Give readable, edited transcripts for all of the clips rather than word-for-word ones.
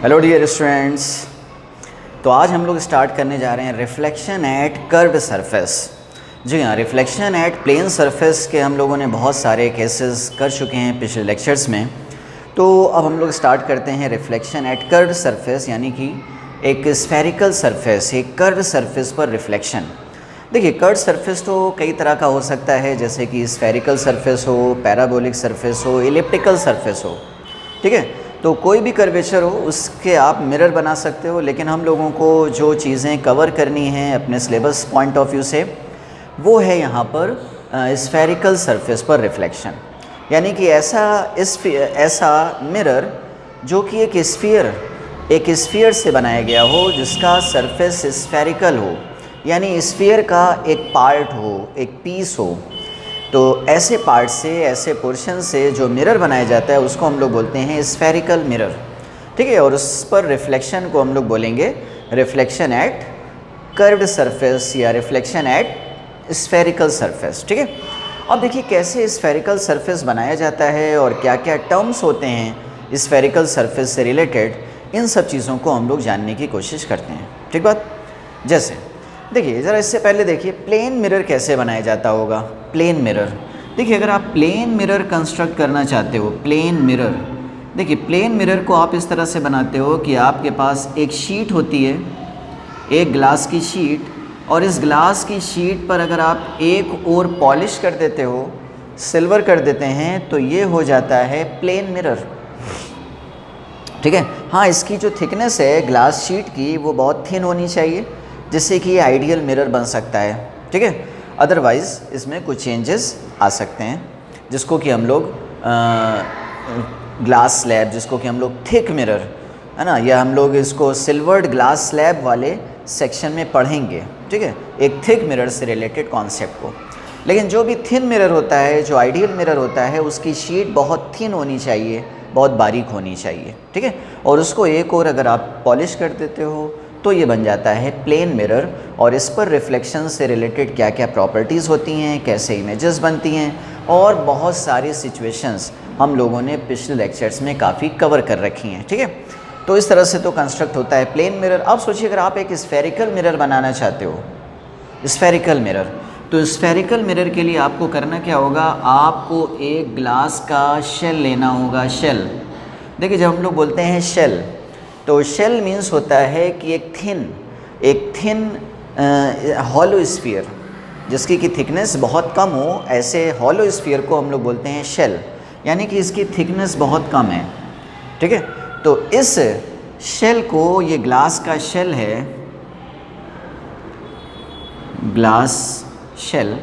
Hello dear students. तो आज हम लोग स्टार्ट करने जा रहे हैं रिफ्लेक्शन एट कर्व्ड सरफेस। जी हाँ, रिफ्लेक्शन एट प्लेन सरफेस के हम लोगों ने बहुत सारे केसेस कर चुके हैं पिछले लेक्चर्स में। तो अब हम लोग स्टार्ट करते हैं रिफ्लेक्शन एट कर्व्ड सरफेस, यानी कि एक स्फेरिकल सरफेस, एक कर्व्ड सरफेस पर रिफ्लेक्शन। देखिए, कर्व्ड सरफेस तो कई तरह का हो सकता है, जैसे कि स्फेरिकल सरफेस हो, पैराबोलिक सरफेस हो, इलिप्टिकल सरफेस हो। ठीक है, तो कोई भी कर्वेचर हो उसके आप मिरर बना सकते हो। लेकिन हम लोगों को जो चीज़ें कवर करनी हैं अपने सिलेबस पॉइंट ऑफ व्यू से, वो है यहाँ पर स्फेरिकल सरफेस पर रिफ्लेक्शन। यानी कि ऐसा मिरर जो कि एक स्फीयर से बनाया गया हो, जिसका सरफेस स्फेरिकल हो, यानी स्फीयर का एक पार्ट हो, एक पीस हो। तो ऐसे पार्ट से, ऐसे पोर्शन से जो मिरर बनाया जाता है उसको हम लोग बोलते हैं स्फेरिकल मिरर। ठीक है, और उस पर रिफ्लेक्शन को हम लोग बोलेंगे रिफ्लेक्शन एट कर्व्ड सरफेस या रिफ्लेक्शन एट स्फेरिकल सरफेस। ठीक है, अब देखिए कैसे स्फेरिकल सरफेस बनाया जाता है और क्या क्या टर्म्स होते हैं स्फेरिकल सरफेस से रिलेटेड, इन सब चीज़ों को हम लोग जानने की कोशिश करते हैं। ठीक बात। जैसे देखिए, ज़रा इससे पहले देखिए प्लेन मिरर कैसे बनाया जाता होगा। प्लेन मिरर, देखिए अगर आप प्लेन मिरर कंस्ट्रक्ट करना चाहते हो, प्लेन मिरर, देखिए प्लेन मिरर को आप इस तरह से बनाते हो कि आपके पास एक शीट होती है, एक ग्लास की शीट, और इस ग्लास की शीट पर अगर आप एक और पॉलिश कर देते हो, सिल्वर कर देते हैं, तो ये हो जाता है प्लेन मिरर। ठीक है, हाँ, इसकी जो थिकनेस है ग्लास शीट की वो बहुत थिन होनी चाहिए, जिससे कि ये आइडियल मिरर बन सकता है। ठीक है, अदरवाइज़ इसमें कुछ चेंजेस आ सकते हैं, जिसको कि हम लोग ग्लास स्लैब, जिसको कि हम लोग थिक मिरर, है ना, या हम लोग इसको सिल्वर्ड ग्लास स्लैब वाले सेक्शन में पढ़ेंगे। ठीक है, एक थिक मिरर से रिलेटेड कॉन्सेप्ट को। लेकिन जो भी थिन मिरर होता है, जो आइडियल मिरर होता है, उसकी शीट बहुत थिन होनी चाहिए, बहुत बारीक होनी चाहिए। ठीक है, और उसको एक और अगर आप पॉलिश कर देते हो तो ये बन जाता है प्लेन मिरर। और इस पर रिफ्लेक्शन से रिलेटेड क्या क्या प्रॉपर्टीज़ होती हैं, कैसे इमेजेस बनती हैं, और बहुत सारी सिचुएशंस हम लोगों ने पिछले लेक्चर्स में काफ़ी कवर कर रखी हैं। ठीक है, तो इस तरह से तो कंस्ट्रक्ट होता है प्लेन मिरर। अब सोचिए अगर आप एक स्फेरिकल मिरर बनाना चाहते हो, स्फेरिकल मिरर, तो स्फेरिकल मिरर के लिए आपको करना क्या होगा, आपको एक ग्लास का शेल लेना होगा। शेल, देखिए जब हम लोग बोलते हैं शेल, तो शेल मीन्स होता है कि एक थिन हॉलो स्फीयर, जिसकी की थिकनेस बहुत कम हो, ऐसे हॉलो स्फीयर को हम लोग बोलते हैं शेल, यानी कि इसकी थिकनेस बहुत कम है। ठीक है, तो इस शेल को, ये ग्लास का शेल है, ग्लास शेल,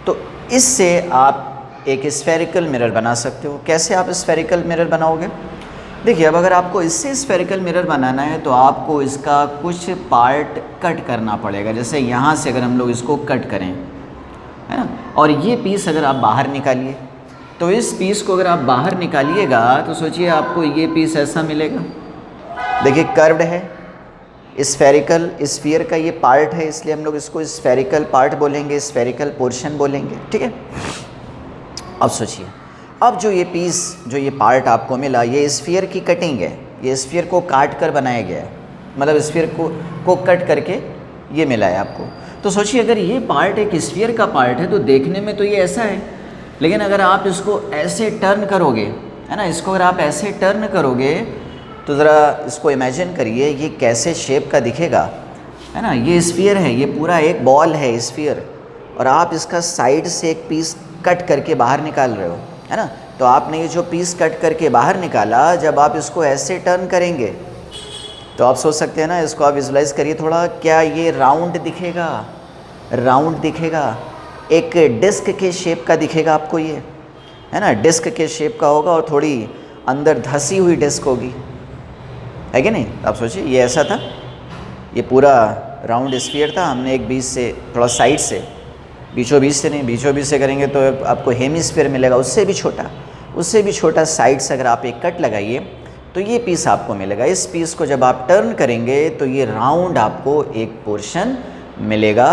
तो इससे आप एक स्फेरिकल मिरर बना सकते हो। कैसे आप स्फेरिकल मिरर बनाओगे? देखिए, अब अगर आपको इससे स्फेरिकल मिरर बनाना है तो आपको इसका कुछ पार्ट कट करना पड़ेगा। जैसे यहाँ से अगर हम लोग इसको कट करें, है ना, और ये पीस अगर आप बाहर निकालिए, तो इस पीस को अगर आप बाहर निकालिएगा तो सोचिए आपको ये पीस ऐसा मिलेगा। देखिए कर्व्ड है, स्फेरिकल स्फीयर का ये पार्ट है, इसलिए हम लोग इसको स्फेरिकल पार्ट बोलेंगे, स्फेरिकल पोर्शन बोलेंगे। ठीक है, अब सोचिए, अब जो ये पीस, जो ये पार्ट आपको मिला, ये स्फीयर की कटिंग है, ये स्फीयर को काट कर बनाया गया है, मतलब स्फीयर को कट करके ये मिला है आपको। तो सोचिए अगर ये पार्ट एक स्फीयर का पार्ट है तो देखने में तो ये ऐसा है, लेकिन अगर आप इसको ऐसे टर्न करोगे, है ना, इसको अगर आप ऐसे टर्न करोगे तो ज़रा इसको इमेजिन करिए ये कैसे शेप का दिखेगा, है ना। ये स्फीयर है, ये पूरा एक बॉल है स्फीयर, और आप इसका साइड से एक पीस कट करके बाहर निकाल रहे हो, है ना। तो आपने ये जो पीस कट करके बाहर निकाला, जब आप इसको ऐसे टर्न करेंगे तो आप सोच सकते हैं ना, इसको आप विजुलाइज करिए थोड़ा, क्या ये राउंड दिखेगा? राउंड दिखेगा, एक डिस्क के शेप का दिखेगा आपको, ये है ना, डिस्क के शेप का होगा और थोड़ी अंदर धसी हुई डिस्क होगी, है कि नहीं? आप सोचिए ये ऐसा था, ये पूरा राउंड स्फीयर था, हमने एक बीच से, थोड़ा साइड से, बीचों बीच से नहीं, बीचों बीच से करेंगे तो आपको हेमिस्फीयर मिलेगा, उससे भी छोटा साइड से अगर आप एक कट लगाइए तो ये पीस आपको मिलेगा। इस पीस को जब आप टर्न करेंगे तो ये राउंड आपको एक पोर्शन मिलेगा,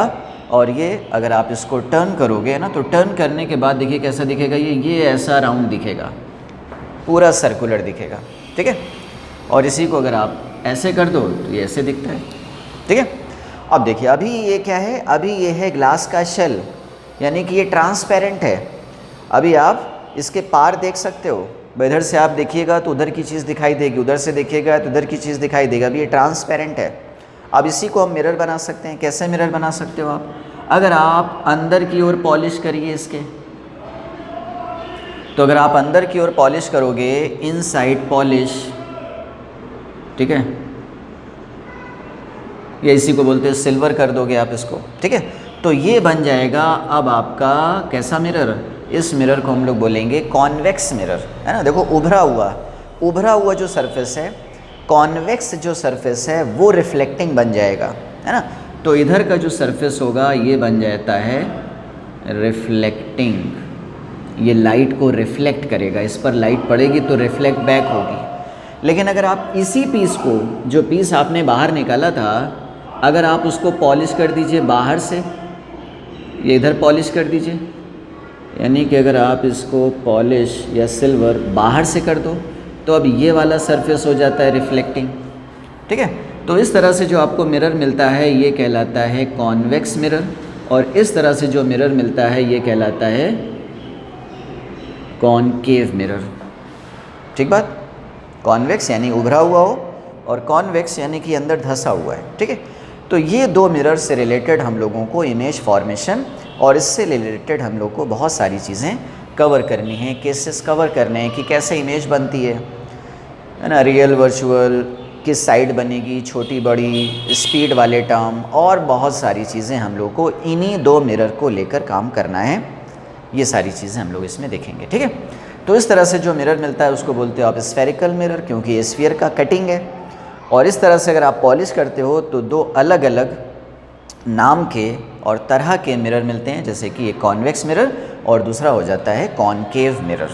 और ये अगर आप इसको टर्न करोगे ना, तो टर्न करने के बाद देखिए कैसा दिखेगा, ये ऐसा राउंड दिखेगा, पूरा सर्कुलर दिखेगा। ठीक है, और इसी को अगर आप ऐसे कर दो तो ये ऐसे दिखता है, ठीक है। अब देखिए अभी ये क्या है, अभी ये है ग्लास का शेल, यानी कि ये ट्रांसपेरेंट है। अभी आप इसके पार देख सकते हो, इधर से आप देखिएगा तो उधर की चीज़ दिखाई देगी, उधर से देखिएगा तो उधर की चीज़ दिखाई देगी। अभी ये ट्रांसपेरेंट है। अब इसी को हम मिरर बना सकते हैं। कैसे मिरर बना सकते हो आप? अगर आप अंदर की ओर पॉलिश करिए इसके, तो अगर आप अंदर की ओर पॉलिश करोगे, इनसाइड पॉलिश, ठीक है, ये इसी को बोलते हैं सिल्वर कर दोगे आप इसको, ठीक है, तो ये बन जाएगा अब आपका कैसा मिरर? इस मिरर को हम लोग बोलेंगे कॉन्वेक्स मिरर, है ना। देखो उभरा हुआ जो सरफेस है, कॉन्वेक्स जो सरफेस है वो रिफ्लेक्टिंग बन जाएगा, है ना। तो इधर का जो सरफेस होगा ये बन जाता है रिफ्लेक्टिंग, ये लाइट को रिफ्लेक्ट करेगा, इस पर लाइट पड़ेगी तो रिफ्लेक्ट बैक होगी। लेकिन अगर आप इसी पीस को, जो पीस आपने बाहर निकाला था, अगर आप उसको पॉलिश कर दीजिए बाहर से, ये इधर पॉलिश कर दीजिए, यानी कि अगर आप इसको पॉलिश या सिल्वर बाहर से कर दो तो अब ये वाला सरफेस हो जाता है रिफ्लेक्टिंग, ठीक है। तो इस तरह से जो आपको मिरर मिलता है ये कहलाता है कॉन्वेक्स मिरर, और इस तरह से जो मिरर मिलता है ये कहलाता है कॉनकेव मिरर, ठीक बात। कॉन्वेक्स यानी उभरा हुआ हो और कॉन्वेक्स यानी कि अंदर धंसा हुआ है, ठीक है। तो ये दो मिरर से रिलेटेड हम लोगों को इमेज फॉर्मेशन और इससे रिलेटेड हम लोग को बहुत सारी चीज़ें कवर करनी है, केसेस कवर करने हैं कि कैसे इमेज बनती है ना, रियल वर्चुअल, किस साइड बनेगी, छोटी बड़ी, स्पीड वाले टर्म, और बहुत सारी चीज़ें हम लोग को इन्हीं दो मिरर को लेकर काम करना है। ये सारी चीज़ें हम लोग इसमें देखेंगे, ठीक है। तो इस तरह से जो मिरर मिलता है उसको बोलते हो आप स्फेरिकल मिरर, क्योंकि ये स्फीयर का कटिंग है। और इस तरह से अगर आप पॉलिश करते हो तो दो अलग अलग नाम के और तरह के मिरर मिलते हैं, जैसे कि एक कॉन्वेक्स मिरर और दूसरा हो जाता है कॉनकेव मिरर।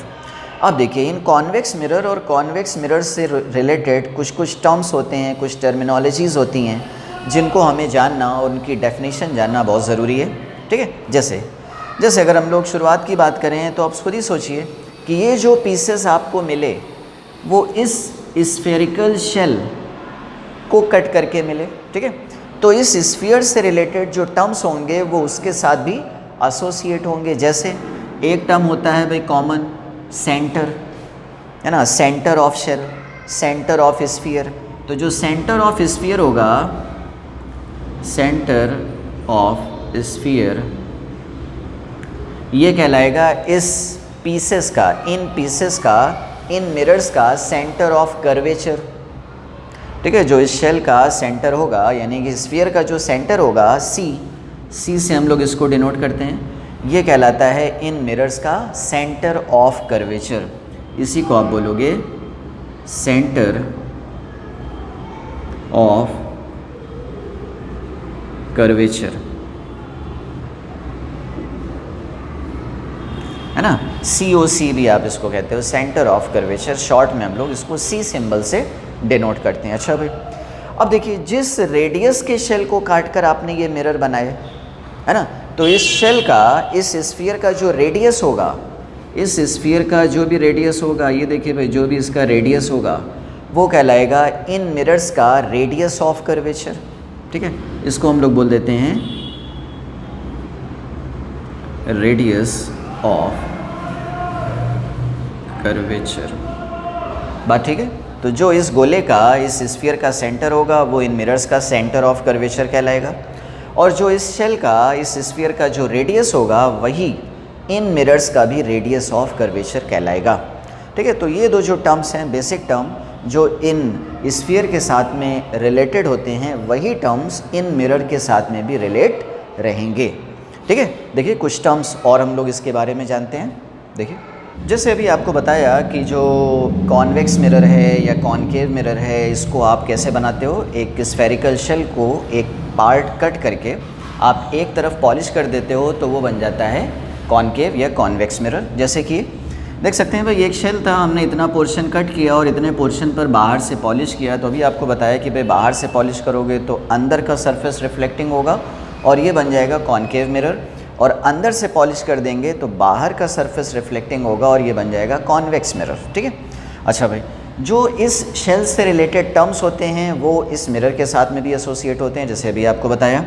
अब देखिए इन कॉन्वेक्स मिरर और कॉन्वेक्स मिरर से रिलेटेड कुछ कुछ टर्म्स होते हैं, कुछ टर्मिनोलॉजीज़ होती हैं जिनको हमें जानना और उनकी डेफिनेशन जानना बहुत ज़रूरी है, ठीक है। जैसे अगर हम लोग शुरुआत की बात करें तो आप खुद ही सोचिए कि ये जो पीसेस आपको मिले वो इस स्फेरिकल शेल को कट करके मिले, ठीक है। तो इस स्फीयर से रिलेटेड जो टर्म्स होंगे वो उसके साथ भी एसोसिएट होंगे। जैसे एक टर्म होता है भाई कॉमन, सेंटर, है ना, centre of shell, centre of sphere. तो जो सेंटर ऑफ स्फीयर होगा, सेंटर ऑफ स्फीयर, ये कहलाएगा इस पीसेस का, इन मिरर्स का सेंटर ऑफ कर्वेचर, ठीक है। जो इस शेल का सेंटर होगा, यानी कि स्फीयर का जो सेंटर होगा, सी से हम लोग इसको डिनोट करते हैं, ये कहलाता है इन मिरर्स का सेंटर ऑफ कर्वेचर। इसी को आप बोलोगे सेंटर ऑफ कर्वेचर, है ना। COC भी आप इसको कहते हो, सेंटर ऑफ कर्वेचर। शॉर्ट में हम लोग इसको C सिंबल से डिनोट करते हैं। अच्छा भाई, अब देखिए जिस रेडियस के शेल को काटकर आपने ये मिरर बनाए, है ना, तो इस शेल का, इस स्फीयर का जो रेडियस होगा, इस स्फीयर का जो भी रेडियस होगा, ये देखिए भाई, जो भी इसका रेडियस होगा वो कहलाएगा इन मिरर्स का रेडियस ऑफ कर्वेचर, ठीक है। इसको हम लोग बोल देते हैं रेडियस ऑफ कर्वेचर। बात ठीक है। तो जो इस गोले का, इस स्फीयर का सेंटर होगा वो इन मिरर्स का सेंटर ऑफ कर्वेचर कहलाएगा, और जो इस शेल का, इस स्फीयर का जो रेडियस होगा वही इन मिरर्स का भी रेडियस ऑफ कर्वेचर कहलाएगा, ठीक है। तो ये दो जो टर्म्स हैं, बेसिक टर्म जो इन स्फीयर के साथ में रिलेटेड होते हैं, वही टर्म्स इन मिरर के साथ में भी रिलेट रहेंगे, ठीक है। देखिए कुछ टर्म्स और हम लोग इसके बारे में जानते हैं। देखिए जैसे अभी आपको बताया कि जो कॉन्वेक्स मिरर है या कॉनकेव मिरर है, इसको आप कैसे बनाते हो, एक स्फेरिकल शेल को एक पार्ट कट करके आप एक तरफ पॉलिश कर देते हो तो वो बन जाता है कॉनकेव या कॉन्वेक्स मिरर। जैसे कि देख सकते हैं भाई, एक शेल था, हमने इतना पोर्शन कट किया और इतने पोर्शन पर बाहर से पॉलिश किया। तो अभी आपको बताया कि भाई बाहर से पॉलिश करोगे तो अंदर का सरफेस रिफ्लेक्टिंग होगा और ये बन जाएगा कॉनकेव मिरर, और अंदर से पॉलिश कर देंगे तो बाहर का सरफेस रिफ्लेक्टिंग होगा और ये बन जाएगा कॉन्वेक्स मिरर, ठीक है। अच्छा भाई, जो इस शेल से रिलेटेड टर्म्स होते हैं वो इस मिरर के साथ में भी एसोसिएट होते हैं। जैसे अभी आपको बताया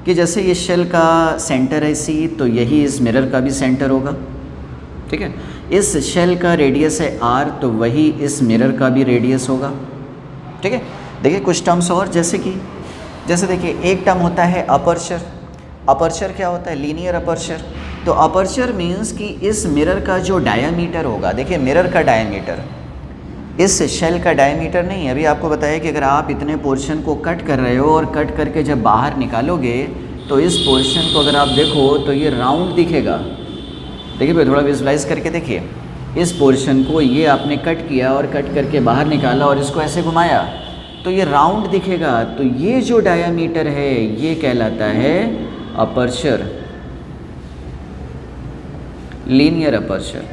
कि जैसे ये शेल का सेंटर है सी, तो यही इस मिरर का भी सेंटर होगा, ठीक है। इस शेल का रेडियस है आर, तो वही इस मिरर का भी रेडियस होगा, ठीक है। देखिए कुछ टर्म्स और, जैसे देखिए एक टर्म होता है अपर्चर। अपर्चर क्या होता है? Linear aperture. तो अपर्चर मीन्स कि इस मिरर का जो डायामीटर होगा, देखिए मिरर का डायामीटर इस शेल का डायमीटर नहीं है। अभी आपको बताया कि अगर आप इतने पोर्शन को कट कर रहे हो और कट करके जब बाहर निकालोगे तो इस पोर्शन को अगर आप देखो तो ये राउंड दिखेगा। देखिए भाई थोड़ा विजुलाइज करके देखिए, इस पोर्शन को ये आपने कट किया और कट करके बाहर निकाला और इसको ऐसे घुमाया तो ये राउंड दिखेगा। तो ये जो डायामीटर है ये कहलाता है aperture, linear aperture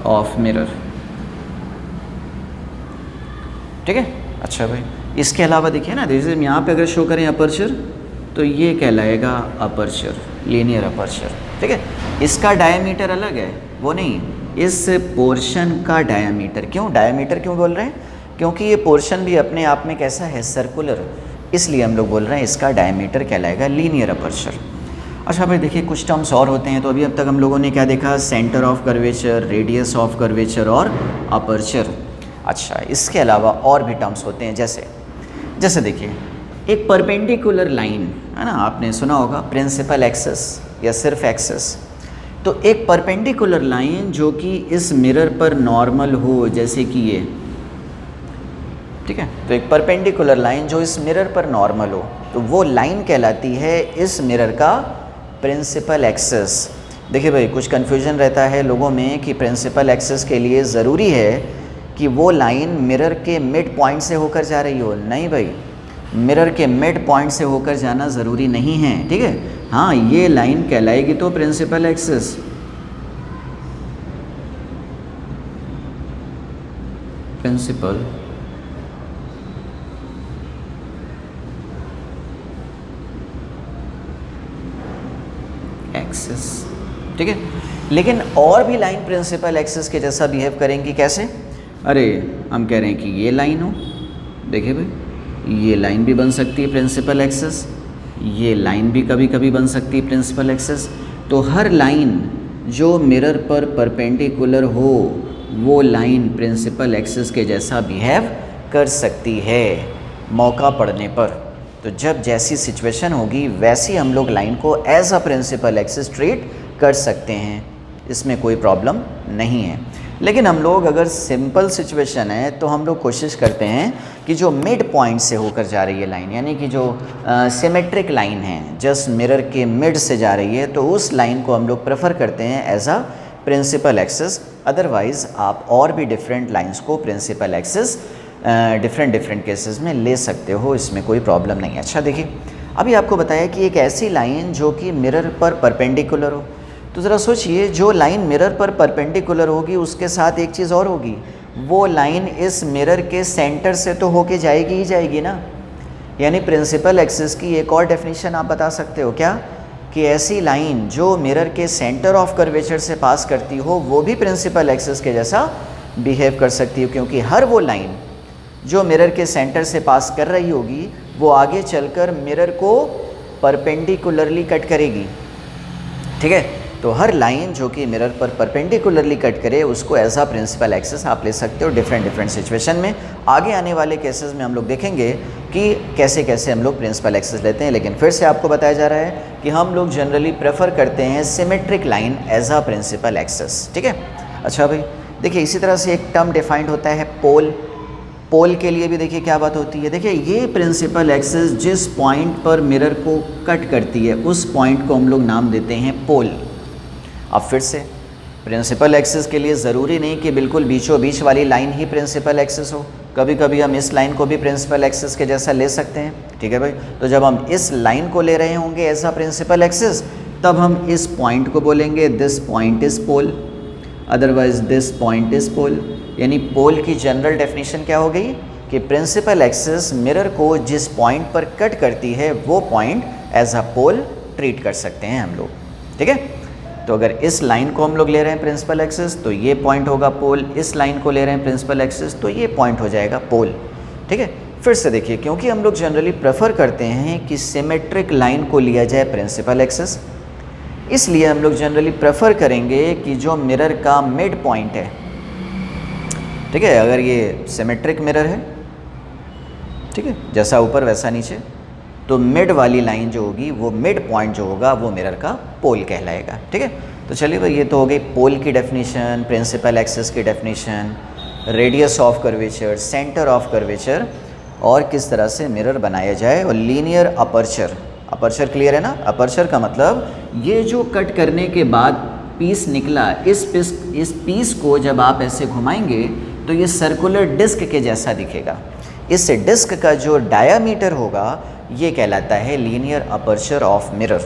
of mirror, ठीक है। अच्छा भाई, इसके अलावा देखिए ना, जैसे यहाँ पे अगर शो करें अपर्चर तो ये कहलाएगा अपर्चर, लीनियर अपर्चर, ठीक है। इसका डायमीटर अलग है, वो नहीं, इस पोर्शन का डायमीटर। क्यों डायमीटर क्यों बोल रहे हैं? क्योंकि ये पोर्शन भी अपने आप में कैसा है? सर्कुलर, इसलिए हम लोग बोल रहे हैं इसका डायमीटर कहलाएगा लीनियर अपर्चर। अच्छा भाई देखिए कुछ टर्म्स और होते हैं। तो अभी अब तक हम लोगों ने क्या देखा? Centre of curvature, radius of curvature और अपर्चर। अच्छा, इसके अलावा और भी टर्म्स होते हैं, जैसे देखिए एक परपेंडिकुलर लाइन है ना, आपने सुना होगा प्रिंसिपल एक्सिस या सिर्फ एक्सिस। तो एक परपेंडिकुलर लाइन जो कि इस मिरर पर नॉर्मल हो, जैसे कि ये, ठीक है। तो एक परपेंडिकुलर लाइन जो इस मिरर पर नॉर्मल हो, तो वो लाइन कहलाती है इस मिरर का प्रिंसिपल एक्सिस। देखिए भाई कुछ कन्फ्यूजन रहता है लोगों में कि प्रिंसिपल एक्सिस के लिए ज़रूरी है कि वो लाइन मिरर के मिड पॉइंट से होकर जा रही हो। नहीं भाई, मिरर के मिड पॉइंट से होकर जाना ज़रूरी नहीं है, ठीक है। हाँ, ये लाइन कहलाएगी तो प्रिंसिपल एक्सिस। प्रिंसिपल एक्सिस, ठीक है। लेकिन और भी लाइन प्रिंसिपल एक्सिस के जैसा बिहेव करेंगी। कैसे? अरे हम कह रहे हैं कि ये लाइन हो, देखिए भाई ये लाइन भी बन सकती है प्रिंसिपल एक्सिस, ये लाइन भी कभी कभी बन सकती है प्रिंसिपल एक्सिस। तो हर लाइन जो मिरर पर परपेंडिकुलर हो वो लाइन प्रिंसिपल एक्सिस के जैसा बिहेव कर सकती है मौका पड़ने पर। तो जब जैसी सिचुएशन होगी वैसी हम लोग लाइन को as a principal axis treat कर सकते हैं, इसमें कोई प्रॉब्लम नहीं है। लेकिन हम लोग अगर सिंपल सिचुएशन है तो हम लोग कोशिश करते हैं कि जो मिड पॉइंट से होकर जा रही है लाइन, यानी कि जो सिमेट्रिक लाइन है, जस्ट मिरर के मिड से जा रही है, तो उस लाइन को हम लोग प्रेफर करते हैं as a principal axis. Otherwise आप और भी डिफरेंट लाइंस को प्रिंसिपल एक्सिस डिफरेंट केसेस में ले सकते हो, इसमें कोई प्रॉब्लम नहीं है। अच्छा देखिए, अभी आपको बताया कि एक ऐसी लाइन जो कि मिरर पर परपेंडिकुलर हो, तो ज़रा सोचिए जो लाइन मिरर पर परपेंडिकुलर होगी उसके साथ एक चीज़ और होगी, वो लाइन इस मिरर के सेंटर से तो होके जाएगी ही जाएगी ना। यानी प्रिंसिपल एक्सिस की एक और डेफिनेशन आप बता सकते हो क्या? कि ऐसी लाइन जो मिरर के सेंटर ऑफ कर्वेचर से पास करती हो वो भी प्रिंसिपल एक्सिस के जैसा बिहेव कर सकती हो, क्योंकि हर वो लाइन जो मिरर के सेंटर से पास कर रही होगी वो आगे चलकर मिरर को परपेंडिकुलरली कट करेगी, ठीक है। तो हर लाइन जो कि मिरर पर परपेंडिकुलरली कट करे उसको एज अ प्रिंसिपल एक्सिस आप ले सकते हो डिफरेंट सिचुएशन में। आगे आने वाले केसेस में हम लोग देखेंगे कि कैसे कैसे हम लोग प्रिंसिपल एक्सिस लेते हैं। लेकिन फिर से आपको बताया जा रहा है कि हम लोग जनरली प्रेफर करते हैं symmetric line as a principal axis, ठीक है। अच्छा भाई देखिए, इसी तरह से एक टर्म डिफाइंड होता है पोल। पोल के लिए भी देखिए क्या बात होती है। देखिए ये प्रिंसिपल एक्सिस जिस पॉइंट पर मिरर को कट करती है उस पॉइंट को हम लोग नाम देते हैं पोल। अब फिर से प्रिंसिपल एक्सिस के लिए ज़रूरी नहीं कि बिल्कुल बीचों बीच वाली लाइन ही प्रिंसिपल एक्सिस हो, कभी कभी हम इस लाइन को भी प्रिंसिपल एक्सिस के जैसा ले सकते हैं, ठीक है भाई। तो जब हम इस लाइन को ले रहे होंगे एज अ प्रिंसिपल एक्सिस तब हम इस पॉइंट को बोलेंगे this point is pole, otherwise this point is pole. यानी पोल की जनरल डेफिनेशन क्या हो गई कि प्रिंसिपल एक्सिस मिरर को जिस पॉइंट पर कट करती है वो point as a pole treat कर सकते हैं हम लोग, ठीक है। तो अगर इस लाइन को हम लोग ले रहे हैं प्रिंसिपल एक्सिस तो ये पॉइंट होगा पोल, इस लाइन को ले रहे हैं प्रिंसिपल एक्सिस तो ये पॉइंट हो जाएगा पोल। ठीक है, फिर से देखिए, क्योंकि हम लोग जनरली प्रेफर करते हैं कि सिमेट्रिक लाइन को लिया जाए प्रिंसिपल एक्सिस, इसलिए हम लोग जनरली प्रेफर करेंगे कि जो मिरर का मिड पॉइंट है, ठीक है, अगर ये सिमेट्रिक मिरर है, ठीक है, जैसा ऊपर वैसा नीचे, तो मिड वाली लाइन जो होगी वो मिड पॉइंट जो होगा वो मिरर का पोल कहलाएगा। ठीक है, तो चलिए भाई, ये तो हो गई पोल की डेफिनेशन, प्रिंसिपल एक्सिस की definition, radius of curvature, centre of curvature, और किस तरह से मिरर बनाया जाए, और लीनियर अपर्चर। अपर्चर क्लियर है ना? अपर्चर का मतलब ये जो कट करने के बाद पीस निकला, इस पीस को जब आप ऐसे घुमाएंगे तो ये सर्कुलर डिस्क के जैसा दिखेगा। इस डिस्क का जो डायामीटर होगा ये कहलाता है लीनियर अपर्चर ऑफ मिरर।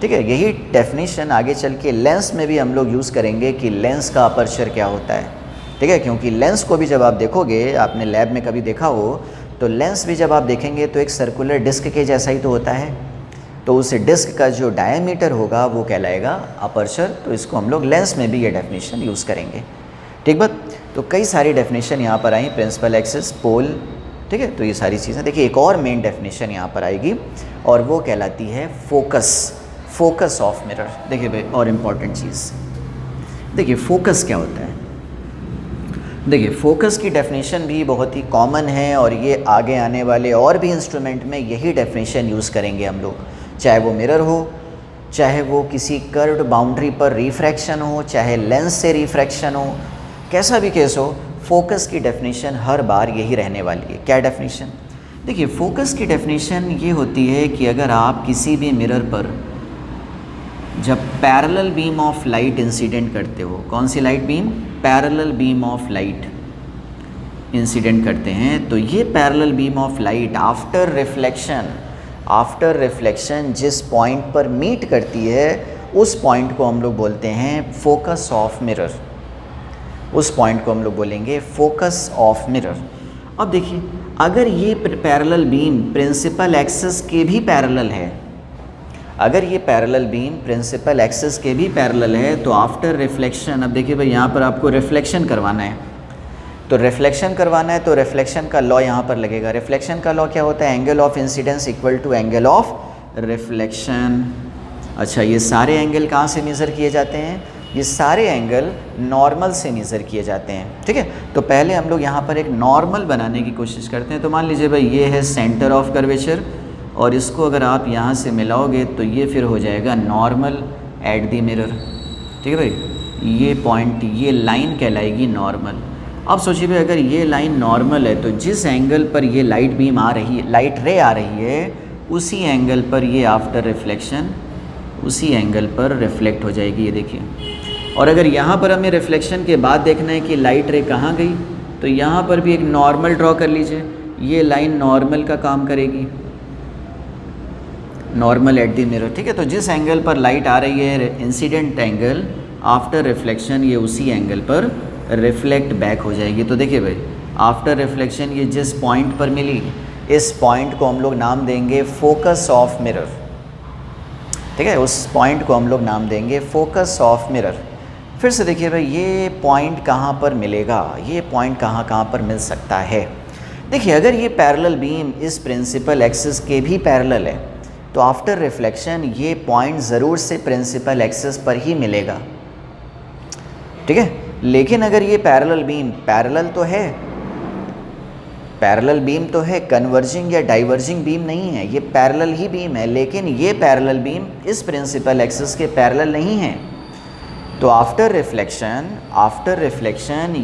ठीक है, यही डेफिनेशन आगे चल के लेंस में भी हम लोग यूज़ करेंगे कि लेंस का अपर्चर क्या होता है। ठीक है, क्योंकि लेंस को भी जब आप देखोगे, आपने लैब में कभी देखा हो, तो लेंस भी जब आप देखेंगे तो एक सर्कुलर डिस्क के जैसा ही तो होता है। तो उस डिस्क का जो डायमीटर होगा वो कहलाएगा अपर्चर। तो इसको हम लोग लेंस में भी ये डेफिनेशन यूज़ करेंगे। ठीक बात? तो कई सारी डेफिनेशन यहाँ पर आई, प्रिंसिपल एक्सिस, पोल। ठीक है, तो ये सारी चीज़ें। देखिए, एक और मेन डेफिनेशन यहाँ पर आएगी और वो कहलाती है फोकस, फोकस ऑफ मिरर। देखिए भाई, और इम्पॉर्टेंट चीज़, देखिए फोकस क्या होता है। देखिए, फोकस की डेफिनेशन भी बहुत ही कॉमन है और ये आगे आने वाले और भी इंस्ट्रूमेंट में यही डेफिनेशन यूज़ करेंगे हम लोग, चाहे वो मिरर हो, चाहे वो किसी कर्व्ड बाउंड्री पर रिफ्रैक्शन हो, चाहे लेंस से रिफ्रैक्शन हो, कैसा भी केस हो, फोकस की डेफिनेशन हर बार यही रहने वाली है। क्या डेफिनेशन? देखिए, फोकस की डेफिनेशन ये होती है कि अगर आप किसी भी मिरर पर जब parallel beam of light incident करते हो, कौन सी light beam? Parallel beam of light incident करते हैं, तो ये parallel beam of light after reflection जिस पॉइंट पर मीट करती है उस पॉइंट को हम लोग बोलते हैं फोकस ऑफ मिरर। उस पॉइंट को हम लोग बोलेंगे फोकस ऑफ मिरर। अब देखिए, अगर ये पैरेलल बीम प्रिंसिपल एक्सिस के भी पैरेलल है, अगर ये पैरेलल बीम प्रिंसिपल एक्सिस के भी पैरेलल है, तो आफ्टर रिफ्लेक्शन, अब देखिए भाई, यहाँ पर आपको रिफ्लेक्शन करवाना है, तो रिफ्लेक्शन करवाना है तो रिफ्लेक्शन का लॉ यहाँ पर लगेगा। रिफ्लेक्शन का लॉ क्या होता है? Angle of incidence equal to angle of reflection. अच्छा, ये सारे एंगल कहाँ से मेज़र किए जाते हैं? ये सारे एंगल नॉर्मल से मेज़र किए जाते हैं। ठीक है, तो पहले हम लोग यहाँ पर एक नॉर्मल बनाने की कोशिश करते हैं। तो मान लीजिए भाई, ये है सेंटर ऑफ कर्वेचर, और इसको अगर आप यहाँ से मिलाओगे तो ये फिर हो जाएगा नॉर्मल एट द मिरर। ठीक है भाई, ये पॉइंट, ये लाइन कहलाएगी नॉर्मल। अब सोचिए भाई, अगर ये लाइन नॉर्मल है तो जिस एंगल पर ये लाइट बीम आ रही है, लाइट रे आ रही है, उसी एंगल पर ये आफ्टर रिफ्लेक्शन उसी एंगल पर रिफ्लेक्ट हो जाएगी। ये देखिए, और अगर यहाँ पर हमें रिफ्लेक्शन के बाद देखना है कि लाइट रे कहाँ गई, तो यहाँ पर भी एक नॉर्मल ड्रॉ कर लीजिए। ये लाइन नॉर्मल का काम करेगी, नॉर्मल एट द मिरर। ठीक है, तो जिस एंगल पर लाइट आ रही है, इंसिडेंट एंगल, आफ्टर रिफ्लेक्शन ये उसी एंगल पर रिफ्लेक्ट बैक हो जाएगी। तो देखिए भाई, आफ्टर रिफ्लेक्शन ये जिस पॉइंट पर मिली, इस पॉइंट को हम लोग नाम देंगे फोकस ऑफ मिरर। ठीक है, उस पॉइंट को हम लोग नाम देंगे फोकस ऑफ मिरर। फिर से देखिए भाई, ये पॉइंट कहाँ पर मिलेगा, ये पॉइंट कहाँ पर मिल सकता है? देखिए, अगर ये पैरेलल बीम इस प्रिंसिपल एक्सिस के भी पैरेलल है, तो आफ्टर रिफ्लेक्शन ये पॉइंट ज़रूर से प्रिंसिपल एक्सिस पर ही मिलेगा। ठीक है, लेकिन अगर ये पैरेलल बीम, पैरेलल तो है, पैरेलल बीम तो है, कन्वर्जिंग या डाइवर्जिंग बीम नहीं है, ये पैरेलल ही बीम है, लेकिन ये पैरेलल बीम इस प्रिंसिपल एक्सिस के पैरेलल नहीं है, तो आफ्टर रिफ्लेक्शन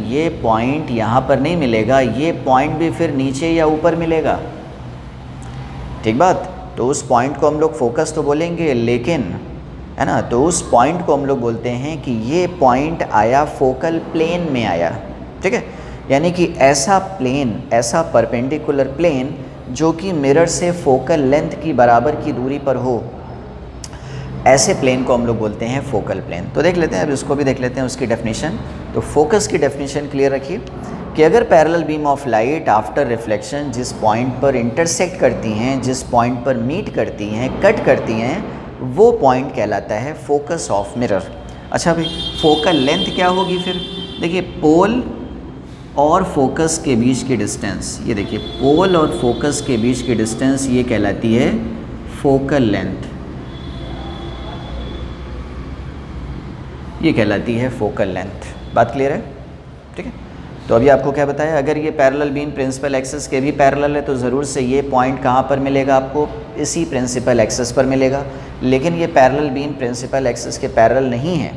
ये पॉइंट यहाँ पर नहीं मिलेगा, ये पॉइंट भी फिर नीचे या ऊपर मिलेगा। ठीक बात? तो उस पॉइंट को हम लोग फोकस तो बोलेंगे, लेकिन है ना, तो उस पॉइंट को हम लोग बोलते हैं कि ये पॉइंट आया फोकल प्लेन में आया। ठीक है, यानी कि ऐसा प्लेन, ऐसा परपेंडिकुलर प्लेन जो कि मिरर से फोकल लेंथ की बराबर की दूरी पर हो, ऐसे प्लेन को हम लोग बोलते हैं फोकल प्लेन। तो देख लेते हैं, अब इसको भी देख लेते हैं उसकी डेफिनेशन। तो फोकस की डेफिनेशन क्लियर रखिए कि अगर parallel beam of light after reflection जिस पॉइंट पर इंटरसेक्ट करती हैं, जिस पॉइंट पर मीट करती हैं, कट करती हैं, वो पॉइंट कहलाता है फोकस ऑफ मिरर। अच्छा भाई, फोकल लेंथ क्या होगी फिर? देखिए, पोल और फोकस के बीच की डिस्टेंस, ये देखिए पोल और फोकस के बीच की डिस्टेंस ये कहलाती है फोकल लेंथ, ये कहलाती है फोकल लेंथ। बात क्लियर है? ठीक है। तो अभी आपको क्या बताया, अगर ये पैरेलल बीम प्रिंसिपल एक्सिस के भी पैरेलल है तो ज़रूर से ये पॉइंट कहाँ पर मिलेगा आपको? इसी प्रिंसिपल एक्सिस पर मिलेगा। लेकिन ये पैरेलल बीम प्रिंसिपल एक्सिस के पैरेलल नहीं है,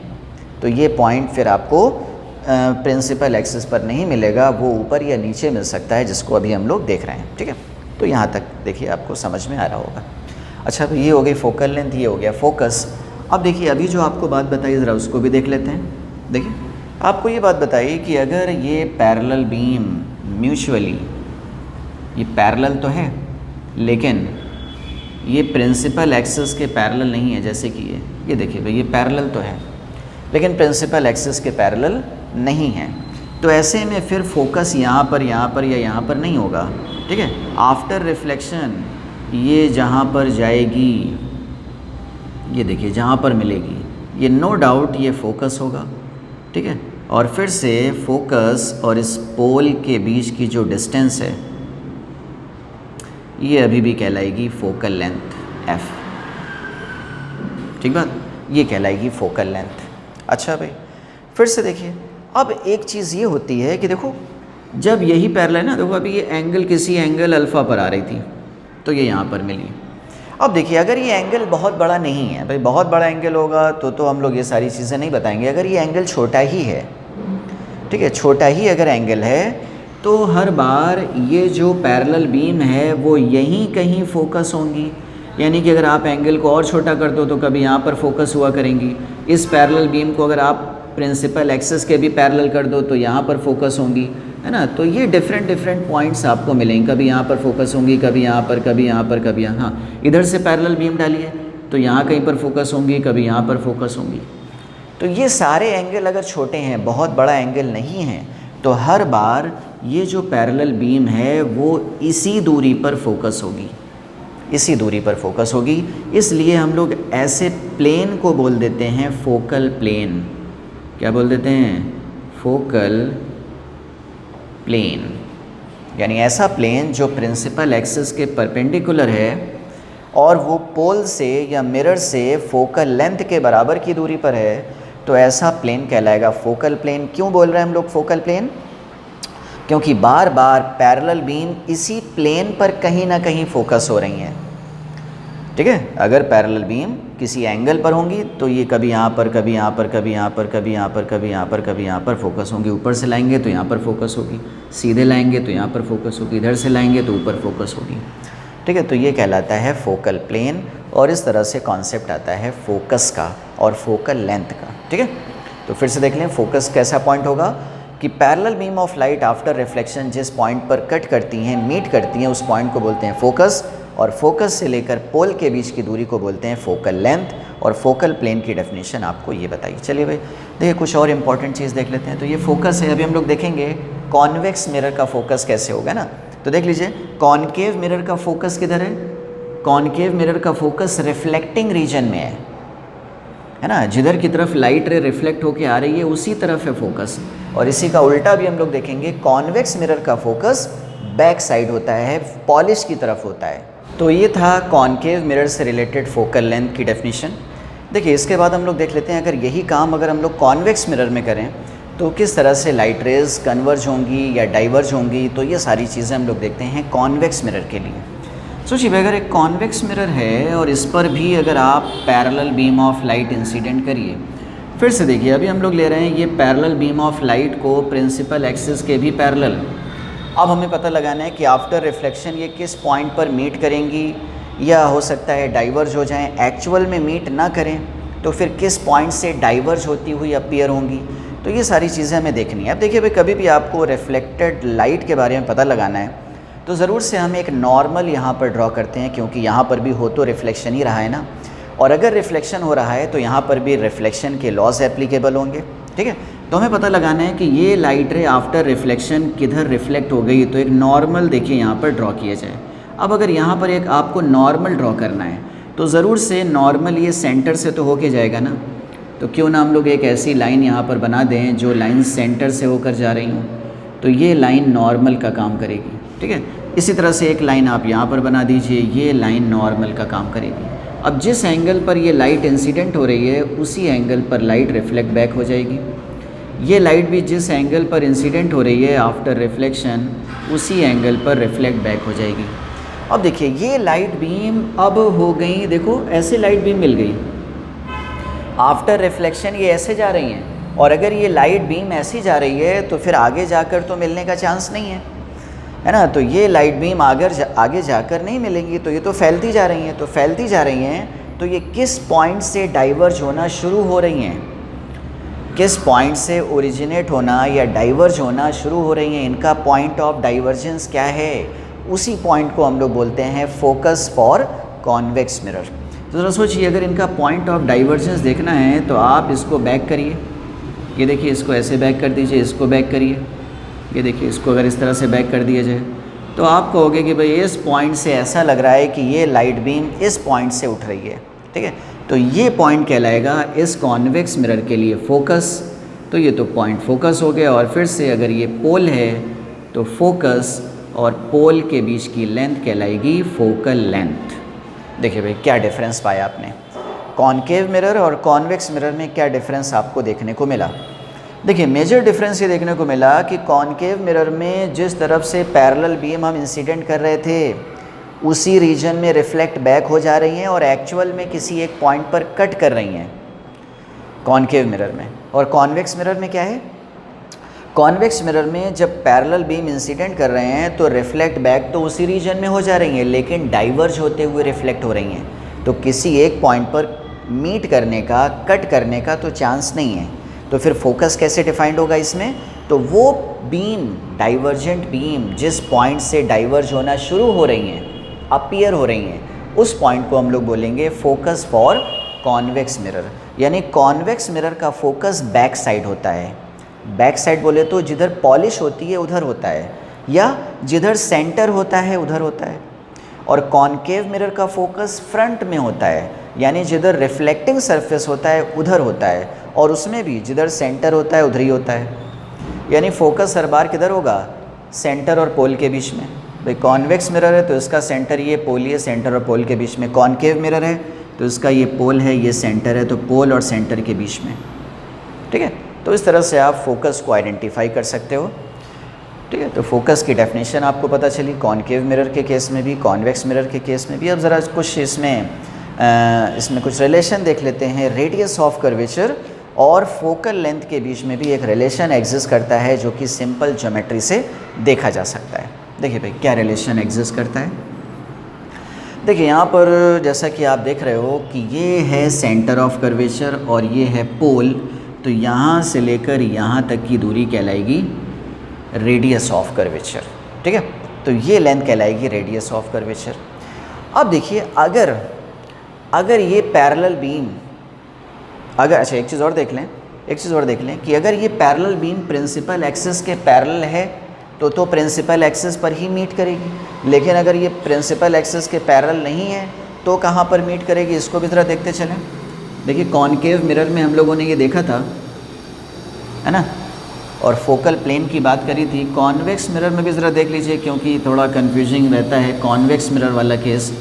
तो ये पॉइंट फिर आपको प्रिंसिपल एक्सिस पर नहीं मिलेगा, वो ऊपर या नीचे मिल सकता है, जिसको अभी हम लोग देख रहे हैं। ठीक है, तो यहाँ तक देखिए आपको समझ में आ रहा होगा। अच्छा, तो ये हो गई फोकल लेंथ, ये हो गया फोकस। अब देखिए, अभी जो आपको बात बताई ज़रा उसको भी देख लेते हैं। देखिए, आपको ये बात बताइए कि अगर ये पैरेलल बीम म्यूचुअली, ये पैरेलल तो है लेकिन ये प्रिंसिपल एक्सिस के पैरेलल नहीं है, जैसे कि ये देखिए भाई, ये पैरेलल तो है लेकिन प्रिंसिपल एक्सिस के पैरेलल नहीं है, तो ऐसे में फिर फोकस यहाँ पर या यहाँ पर नहीं होगा। ठीक है, आफ्टर रिफ्लेक्शन ये जहाँ पर जाएगी, ये देखिए जहाँ पर मिलेगी, ये नो डाउट ये फोकस होगा। ठीक है, और फिर से फोकस और इस पोल के बीच की जो डिस्टेंस है ये अभी भी कहलाएगी फोकल लेंथ f। ठीक बात, ये कहलाएगी फोकल लेंथ। अच्छा भाई, फिर से देखिए, अब एक चीज़ ये होती है कि देखो, जब यही पैरेलल है ना, देखो अभी ये एंगल किसी एंगल अल्फ़ा पर आ रही थी तो ये यहाँ पर मिली। अब देखिए, अगर ये एंगल बहुत बड़ा नहीं है भाई, बहुत बड़ा एंगल होगा तो हम लोग ये सारी चीज़ें नहीं बताएंगे। अगर ये एंगल छोटा ही है, ठीक है, छोटा ही अगर एंगल है, तो हर बार ये जो पैरेलल बीम है वो यहीं कहीं फोकस होंगी। यानी कि अगर आप एंगल को और छोटा कर दो तो कभी यहाँ पर फोकस हुआ करेंगी। इस पैरेलल बीम को अगर आप प्रिंसिपल एक्सिस के भी पैरेलल कर दो तो यहाँ पर फोकस होंगी, है ना। तो ये डिफरेंट पॉइंट्स आपको मिलेंगे, कभी यहाँ पर फोकस होंगी, कभी यहाँ पर, कभी यहाँ पर, कभी यहाँ। हाँ, इधर से पैरेलल बीम डालिए तो यहाँ कहीं पर फोकस होंगी, कभी यहाँ पर फोकस होंगी। तो ये सारे एंगल अगर छोटे हैं, बहुत बड़ा एंगल नहीं है, तो हर बार ये जो पैरेलल बीम है वो इसी दूरी पर फोकस होगी, इसी दूरी पर फोकस होगी। इसलिए हम लोग ऐसे प्लेन को बोल देते हैं फोकल प्लेन। क्या बोल देते हैं? Focal plane. यानी ऐसा प्लेन जो प्रिंसिपल एक्सिस के परपेंडिकुलर है और वो पोल से या मिरर से फोकल लेंथ के बराबर की दूरी पर है, तो ऐसा प्लेन कहलाएगा फोकल प्लेन। क्यों बोल रहे हैं हम लोग फोकल प्लेन? क्योंकि बार बार पैरेलल बीम इसी प्लेन पर कहीं ना कहीं फोकस हो रही हैं। ठीक है, अगर पैरेलल बीम किसी एंगल पर होंगी तो ये कभी यहाँ पर, कभी यहाँ पर, कभी यहाँ पर, कभी यहाँ पर, कभी यहाँ पर, कभी यहाँ पर फोकस होंगी। ऊपर से लाएंगे तो यहाँ पर फोकस होगी, सीधे लाएंगे तो यहाँ पर फोकस होगी, इधर से लाएंगे तो ऊपर फोकस होगी। ठीक है, तो ये कहलाता है फोकल प्लेन। और इस तरह से कॉन्सेप्ट आता है फोकस का और फोकल लेंथ का। ठीक है, तो फिर से देख लें, फोकस कैसा पॉइंट होगा कि parallel beam of light after reflection जिस पॉइंट पर कट करती हैं, मीट करती हैं, उस पॉइंट को बोलते हैं फोकस। और फोकस से लेकर पोल के बीच की दूरी को बोलते हैं फोकल लेंथ। और फोकल प्लेन की डेफिनेशन आपको ये बताइए। चलिए भाई, देखिए कुछ और इंपॉर्टेंट चीज़ देख लेते हैं। तो ये फोकस है, अभी हम लोग देखेंगे कॉन्वेक्स मिरर का फोकस कैसे होगा ना। तो देख लीजिए, कॉनकेव मिरर का फोकस किधर है? कॉनकेव मिरर का फोकस रिफ्लेक्टिंग रीजन में है ना, जिधर की तरफ लाइट रे रिफ्लेक्ट होके आ रही है उसी तरफ है फोकस। और इसी का उल्टा भी हम लोग देखेंगे, कॉन्वेक्स मिरर का फोकस बैक साइड होता है, पॉलिश की तरफ होता है। तो ये था कॉनकेव मिरर से रिलेटेड फोकल लेंथ की डेफिनेशन। देखिए, इसके बाद हम लोग देख लेते हैं, अगर यही काम अगर हम लोग कॉन्वेक्स मिरर में करें तो किस तरह से लाइट रेज कन्वर्ज होंगी या डाइवर्ज होंगी। तो ये सारी चीज़ें हम लोग देखते हैं कॉन्वेक्स मिरर के लिए। सोचिए अगर एक कॉन्वेक्स मिरर है और इस पर भी अगर आप parallel beam of light incident करिए, फिर से देखिए, अभी हम लोग ले रहे हैं ये पैरेलल बीम ऑफ लाइट को प्रिंसिपल एक्सिस के भी पैरेलल। अब हमें पता लगाना है कि आफ्टर रिफ्लेक्शन ये किस पॉइंट पर मीट करेंगी, या हो सकता है डाइवर्ज हो जाएं, एक्चुअल में मीट ना करें तो फिर किस पॉइंट से डाइवर्ज होती हुई अपीयर होंगी। तो ये सारी चीज़ें हमें देखनी है। अब देखिए भाई, कभी भी आपको रिफ्लेक्टेड लाइट के बारे में पता लगाना है तो ज़रूर से हम एक नॉर्मल यहाँ पर ड्रॉ करते हैं, क्योंकि यहाँ पर भी हो तो रिफ्लेक्शन ही रहा है ना। और अगर रिफ्लेक्शन हो रहा है तो यहाँ पर भी रिफ्लेक्शन के लॉज एप्लीकेबल होंगे। ठीक है, तो हमें पता लगाना है कि ये लाइट रे आफ्टर रिफ्लेक्शन किधर रिफ्लेक्ट हो गई। तो एक नॉर्मल देखिए यहाँ पर ड्रॉ किया जाए। अब अगर यहाँ पर एक आपको नॉर्मल ड्रॉ करना है तो ज़रूर से नॉर्मल ये सेंटर से तो होके जाएगा ना, तो क्यों ना हम लोग एक ऐसी लाइन यहाँ पर बना दें जो लाइन सेंटर से होकर जा रही हूँ, तो ये लाइन नॉर्मल का काम करेगी। ठीक है, इसी तरह से एक लाइन आप यहाँ पर बना दीजिए, ये लाइन नॉर्मल का काम करेगी। अब जिस एंगल पर ये लाइट इंसिडेंट हो रही है उसी एंगल पर लाइट रिफ्लेक्ट बैक हो जाएगी। ये लाइट भी जिस एंगल पर इंसिडेंट हो रही है आफ्टर रिफ्लेक्शन उसी एंगल पर रिफ्लेक्ट बैक हो जाएगी। अब देखिए ये लाइट बीम अब हो गई, देखो ऐसे लाइट बीम मिल गई आफ्टर रिफ्लेक्शन, ये ऐसे जा रही हैं, और अगर ये लाइट बीम ऐसी जा रही है तो फिर आगे जाकर तो मिलने का चांस नहीं है ना। तो ये लाइट बीम आगे जाकर नहीं मिलेंगी, तो ये तो फैलती जा रही हैं। तो फैलती जा रही हैं तो ये किस पॉइंट से डाइवर्ज होना शुरू हो रही हैं, किस पॉइंट से ओरिजिनेट होना या डाइवर्ज होना शुरू हो रही हैं, इनका पॉइंट ऑफ डाइवर्जेंस क्या है, उसी पॉइंट को हम लोग बोलते हैं फोकस फॉर कॉन्वेक्स मिरर। तो ज़रा सोचिए, अगर इनका पॉइंट ऑफ डाइवर्जेंस देखना है तो आप इसको बैक करिए, ये देखिए इसको ऐसे बैक कर दीजिए, इसको बैक करिए, ये देखिए इसको अगर इस तरह से बैक कर दिया जाए तो आप कहोगे कि भाई इस पॉइंट से ऐसा लग रहा है कि ये लाइट बीम इस पॉइंट से उठ रही है। ठीक है, तो ये पॉइंट कहलाएगा इस कॉन्वेक्स मिरर के लिए फोकस। तो ये तो पॉइंट फोकस हो गया, और फिर से अगर ये पोल है तो फोकस और पोल के बीच की लेंथ कहलाएगी फोकल लेंथ। देखिए भाई क्या डिफरेंस पाया आपने, कॉनकेव मिरर और कॉन्वेक्स मिरर में क्या डिफरेंस आपको देखने को मिला। देखिए मेजर डिफरेंस ये देखने को मिला कि कॉनकेव मिरर में जिस तरफ से पैरेलल बीम हम इंसिडेंट कर रहे थे उसी रीजन में रिफ्लेक्ट बैक हो जा रही हैं और एक्चुअल में किसी एक पॉइंट पर कट कर रही हैं कॉनकेव मिरर में। और कॉन्वेक्स मिरर में क्या है, कॉन्वेक्स मिरर में जब पैरेलल बीम इंसिडेंट कर रहे हैं तो रिफ्लेक्ट बैक तो उसी रीजन में हो जा रही हैं, लेकिन डाइवर्ज होते हुए रिफ्लेक्ट हो रही हैं। तो किसी एक पॉइंट पर मीट करने का, कट करने का तो चांस नहीं है। तो फिर फोकस कैसे डिफाइंड होगा इसमें, तो वो बीम, डाइवर्जेंट बीम जिस पॉइंट से डाइवर्ज होना शुरू हो रही हैं, अपीयर हो रही हैं, उस पॉइंट को हम लोग बोलेंगे फोकस फॉर कॉन्वेक्स मिरर। यानी कॉन्वेक्स मिरर का फोकस बैक साइड होता है। बैक साइड बोले तो जिधर पॉलिश होती है उधर होता है, या जिधर सेंटर होता है उधर होता है। और कॉनकेव मिरर का फोकस फ्रंट में होता है, यानी जिधर रिफ्लेक्टिंग सरफेस होता है उधर होता है, और उसमें भी जिधर सेंटर होता है उधर ही होता है। यानी फोकस हर बार किधर होगा, सेंटर और पोल के बीच में। भाई कॉन्वेक्स मिरर है तो इसका सेंटर ये पोल, ये सेंटर और पोल के बीच में। कॉनकेव मिरर है तो इसका ये पोल है, ये सेंटर है, तो पोल और सेंटर के बीच में। ठीक है, तो इस तरह से आप फोकस को आइडेंटिफाई कर सकते हो। ठीक है, तो फोकस की डेफिनेशन आपको पता चली कॉनकेव मिरर के केस में भी, कॉन्वेक्स मिरर के केस में भी। अब ज़रा कुछ इसमें कुछ रिलेशन देख लेते हैं। रेडियस ऑफ कर्वेचर और फोकल लेंथ के बीच में भी एक रिलेशन एग्जिस्ट करता है जो कि सिंपल ज्योमेट्री से देखा जा सकता है। देखिए भाई क्या रिलेशन एग्जिस्ट करता है। देखिए यहाँ पर जैसा कि आप देख रहे हो कि ये है सेंटर ऑफ कर्वेचर और ये है पोल, तो यहाँ से लेकर यहाँ तक की दूरी कहलाएगी रेडियस ऑफ कर्वेचर। ठीक है, तो ये लेंथ कहलाएगी रेडियस ऑफ कर्वेचर। अब देखिए अगर ये पैरेलल बीम, अगर अच्छा एक चीज़ और देख लें कि अगर ये पैरेलल बीम प्रिंसिपल एक्सिस के पैरेलल है तो प्रिंसिपल एक्सिस पर ही मीट करेगी। लेकिन अगर ये प्रिंसिपल एक्सिस के पैरेलल नहीं है तो कहाँ पर मीट करेगी, इसको भी ज़रा देखते चलें। देखिए कॉनकेव मिरर में हम लोगों ने ये देखा था, है ना, और फोकल प्लेन की बात करी थी। कॉन्वेक्स मिरर में भी ज़रा देख लीजिए क्योंकि थोड़ा कन्फ्यूजिंग रहता है कॉन्वेक्स मिरर वाला केस।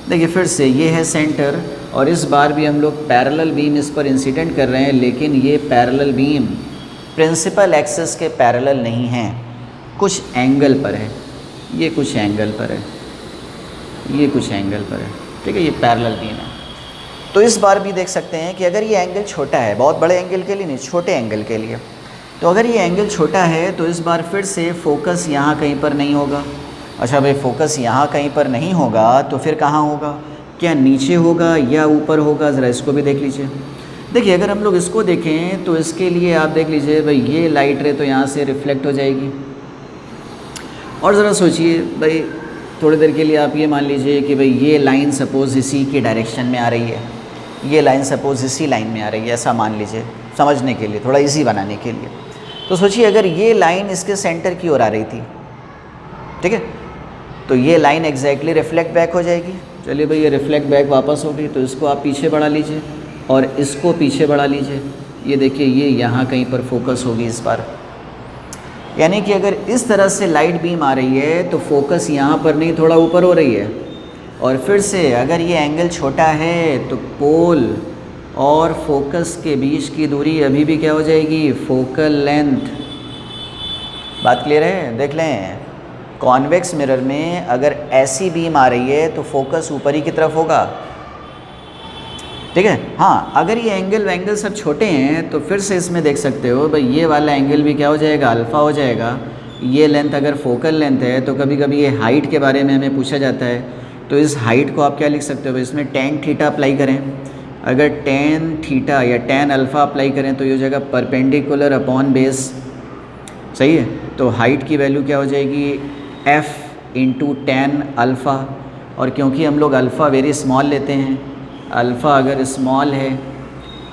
देखिए फिर से ये है सेंटर, और इस बार भी हम लोग पैरेलल बीम इस पर इंसिडेंट कर रहे हैं, लेकिन ये पैरेलल बीम प्रिंसिपल एक्सिस के पैरेलल नहीं है, कुछ एंगल पर है, ये कुछ एंगल पर है, ये कुछ एंगल पर है। ठीक है, ये पैरेलल बीम है। तो इस बार भी देख सकते हैं कि अगर ये एंगल छोटा है, बहुत बड़े एंगल के लिए नहीं, छोटे एंगल के लिए, तो अगर ये एंगल छोटा है तो इस बार फिर से फोकस यहाँ कहीं पर नहीं होगा। अच्छा भाई फोकस यहाँ कहीं पर नहीं होगा तो फिर कहाँ होगा, क्या नीचे होगा या ऊपर होगा, ज़रा इसको भी देख लीजिए। देखिए अगर हम लोग इसको देखें तो इसके लिए आप देख लीजिए भाई ये लाइट रे तो यहाँ से रिफ्लेक्ट हो जाएगी। और ज़रा सोचिए भाई थोड़ी देर के लिए आप ये मान लीजिए कि भाई ये लाइन सपोज़ इसी के डायरेक्शन में आ रही है, ये लाइन सपोज़ इसी लाइन में आ रही है, ऐसा मान लीजिए समझने के लिए, थोड़ा इजी बनाने के लिए। तो सोचिए अगर ये लाइन इसके सेंटर की ओर आ रही थी, ठीक है, तो ये लाइन एग्जैक्टली रिफ्लेक्ट बैक हो जाएगी। चलिए भाई, ये रिफ्लेक्ट बैक वापस हो गई, तो इसको आप पीछे बढ़ा लीजिए और इसको पीछे बढ़ा लीजिए। ये देखिए, ये यहाँ कहीं पर फोकस होगी इस बार। यानी कि अगर इस तरह से लाइट बीम आ रही है तो फोकस यहाँ पर नहीं, थोड़ा ऊपर हो रही है। और फिर से अगर ये एंगल छोटा है तो पोल और फोकस के बीच की दूरी अभी भी क्या हो जाएगी, फोकल लेंथ। बात क्लियर है? देख लें, कॉन्वेक्स मिरर में अगर ऐसी बीम आ रही है तो फोकस ऊपर ही की तरफ होगा, ठीक है। हाँ, अगर ये एंगल सब छोटे हैं तो फिर से इसमें देख सकते हो भाई, ये वाला एंगल भी क्या हो जाएगा, अल्फ़ा हो जाएगा। ये लेंथ अगर फोकल लेंथ है तो कभी कभी ये हाइट के बारे में हमें पूछा जाता है, तो इस हाइट को आप क्या लिख सकते हो, इसमें tan थीटा अप्लाई करें। अगर tan थीटा या tan अल्फ़ा अप्लाई करें तो ये हो जाएगा परपेंडिकुलर अपॉन बेस, सही है। तो हाइट की वैल्यू क्या हो जाएगी, f इंटू tan अल्फ़ा। और क्योंकि हम लोग अल्फ़ा वेरी स्मॉल लेते हैं, अल्फ़ा अगर स्मॉल है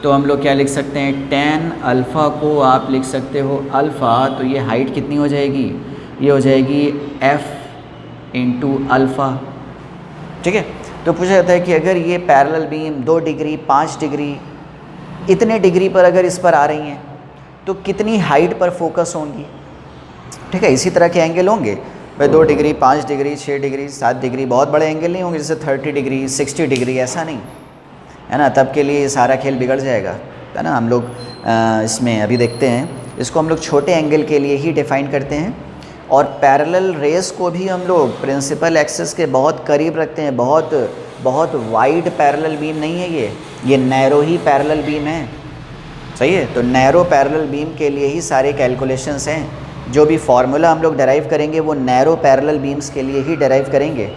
तो हम लोग क्या लिख सकते हैं, tan अल्फ़ा को आप लिख सकते हो अल्फ़ा, तो ये हाइट कितनी हो जाएगी, ये हो जाएगी f इंटू अल्फ़ा, ठीक है। तो पूछा जाता है कि अगर ये पैरेलल बीम 2 डिग्री 5 डिग्री इतने डिग्री पर अगर इस पर आ रही हैं तो कितनी हाइट पर फोकस होंगी, ठीक है। इसी तरह के एंगल होंगे भाई, 2 डिग्री 5 डिग्री 6 डिग्री 7 डिग्री, बहुत बड़े एंगल नहीं होंगे जैसे 30 डिग्री 60 डिग्री, ऐसा नहीं है ना। तब के लिए सारा खेल बिगड़ जाएगा, है ना। हम लोग इसमें अभी देखते हैं, इसको हम लोग छोटे एंगल के लिए ही डिफ़ाइन करते हैं। और पैरेलल रेस को भी हम लोग प्रिंसिपल एक्सिस के बहुत करीब रखते हैं। बहुत वाइड पैरेलल बीम नहीं है ये नैरो ही पैरेलल बीम है, सही है। तो नैरो पैरेलल बीम के लिए ही सारे कैलकुलेशंस हैं। जो भी फार्मूला हम लोग डेराइव करेंगे वो नैरो पैरेलल बीम्स के लिए ही डेराइव करेंगे,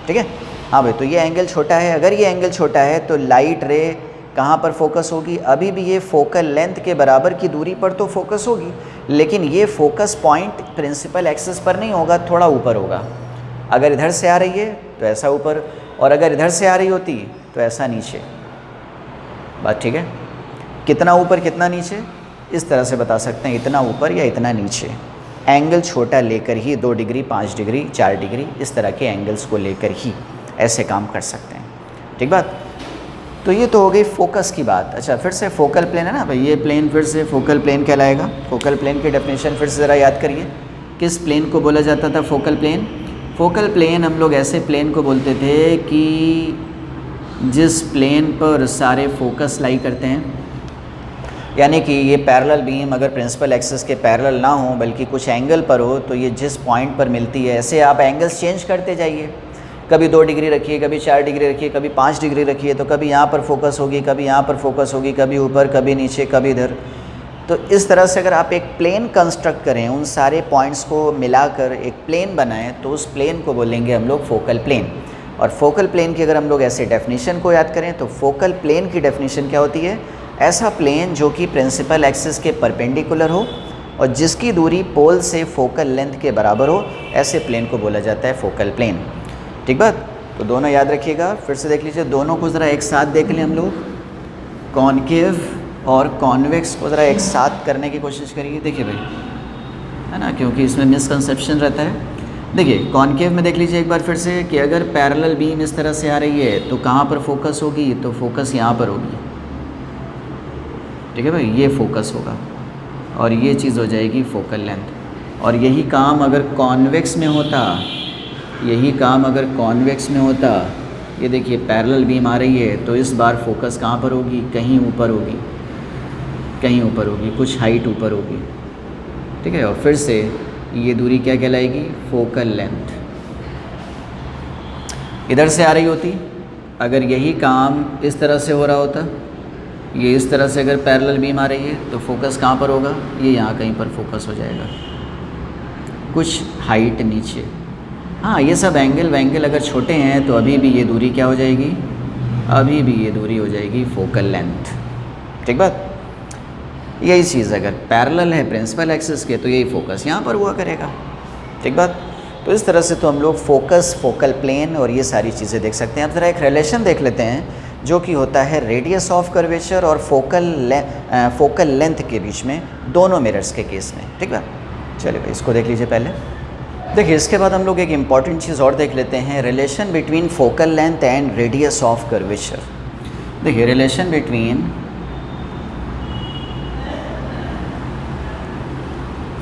ठीक है। हाँ भाई, तो ये एंगल छोटा है, अगर ये एंगल छोटा है तो लाइट रे कहाँ पर फोकस होगी, अभी भी ये फोकल लेंथ के बराबर की दूरी पर तो फोकस होगी, लेकिन ये फोकस पॉइंट प्रिंसिपल एक्सिस पर नहीं होगा, थोड़ा ऊपर होगा। अगर इधर से आ रही है तो ऐसा ऊपर, और अगर इधर से आ रही होती तो ऐसा नीचे। बात ठीक है? कितना ऊपर कितना नीचे इस तरह से बता सकते हैं, इतना ऊपर या इतना नीचे। एंगल छोटा लेकर ही 2 डिग्री 5 डिग्री 4 डिग्री इस तरह के एंगल्स को लेकर ही ऐसे काम कर सकते हैं, ठीक बात। तो ये तो हो गई फोकस की बात। अच्छा, फिर से फोकल प्लेन है ना भाई, ये प्लेन फिर से फोकल प्लेन कहलाएगा। फोकल प्लेन की डेफिनेशन फिर से ज़रा याद करिए, किस प्लेन को बोला जाता था फोकल प्लेन। फोकल प्लेन हम लोग ऐसे प्लेन को बोलते थे कि जिस प्लेन पर सारे फोकस लाई करते हैं, यानी कि ये पैरेलल बीम अगर प्रिंसिपल एक्सिस के पैरेलल ना हो बल्कि कुछ एंगल पर हो, तो ये जिस पॉइंट पर मिलती है, ऐसे आप एंगल्स चेंज करते जाइए। कभी 2 डिग्री रखिए, कभी 4 डिग्री रखिए, कभी 5 डिग्री रखिए, तो कभी यहाँ पर फोकस होगी, कभी यहाँ पर फोकस होगी, कभी ऊपर, कभी नीचे, कभी इधर। तो इस तरह से अगर आप एक प्लेन कंस्ट्रक्ट करें, उन सारे पॉइंट्स को मिलाकर एक प्लेन बनाएं, तो उस प्लेन को बोलेंगे हम लोग फोकल प्लेन। और फोकल प्लेन की अगर हम लोग ऐसे डेफिनेशन को याद करें तो फोकल प्लेन की डेफिनेशन क्या होती है, ऐसा प्लेन जो कि प्रिंसिपल एक्सिस के परपेंडिकुलर हो और जिसकी दूरी पोल से फोकल लेंथ के बराबर हो, ऐसे प्लेन को बोला जाता है फोकल प्लेन, ठीक बात। तो दोनों याद रखिएगा, फिर से देख लीजिए, दोनों को ज़रा एक साथ देख लें हम लोग। कॉनकेव और कॉन्वेक्स को ज़रा एक साथ करने की कोशिश करिए। देखिए भाई, है ना, क्योंकि इसमें मिसकंसेप्शन रहता है। देखिए कॉनकेव में देख लीजिए एक बार फिर से कि अगर पैरेलल बीम इस तरह से आ रही है तो कहाँ पर फोकस होगी, तो फोकस यहाँ पर होगी, ठीक है भाई, ये फोकस होगा और ये चीज़ हो जाएगी फोकल लेंथ। और यही काम अगर कॉन्वेक्स में होता, यही काम अगर कॉन्वेक्स में होता, ये देखिए पैरेलल बीम आ रही है तो इस बार फोकस कहाँ पर होगी, कहीं ऊपर होगी, कहीं ऊपर होगी, कुछ हाइट ऊपर होगी, ठीक है। और फिर से ये दूरी क्या कहलाएगी, फोकल लेंथ। इधर से आ रही होती, अगर यही काम इस तरह से हो रहा होता, ये इस तरह से अगर पैरेलल बीम आ रही है तो फोकस कहाँ पर होगा, ये यहाँ कहीं पर फोकस हो जाएगा, कुछ हाइट नीचे। हाँ, ये सब एंगल वैंगल अगर छोटे हैं तो अभी भी ये दूरी क्या हो जाएगी, अभी भी ये दूरी हो जाएगी फोकल लेंथ, ठीक बात। यही चीज़ अगर पैरेलल है प्रिंसिपल एक्सिस के तो यही फोकस यहाँ पर हुआ करेगा, ठीक बात। तो इस तरह से तो हम लोग फोकस, फोकल प्लेन और ये सारी चीज़ें देख सकते हैं। अब ज़रा एक रिलेशन देख लेते हैं जो कि होता है रेडियस ऑफ कर्वेचर और फोकल लेंथ के बीच में, दोनों मिरर्स के केस में, ठीक है। चलिए भाई, इसको देख लीजिए पहले। देखिए इसके बाद हम लोग एक इम्पॉर्टेंट चीज़ और देख लेते हैं, relation between focal length and radius of curvature. देखिए relation between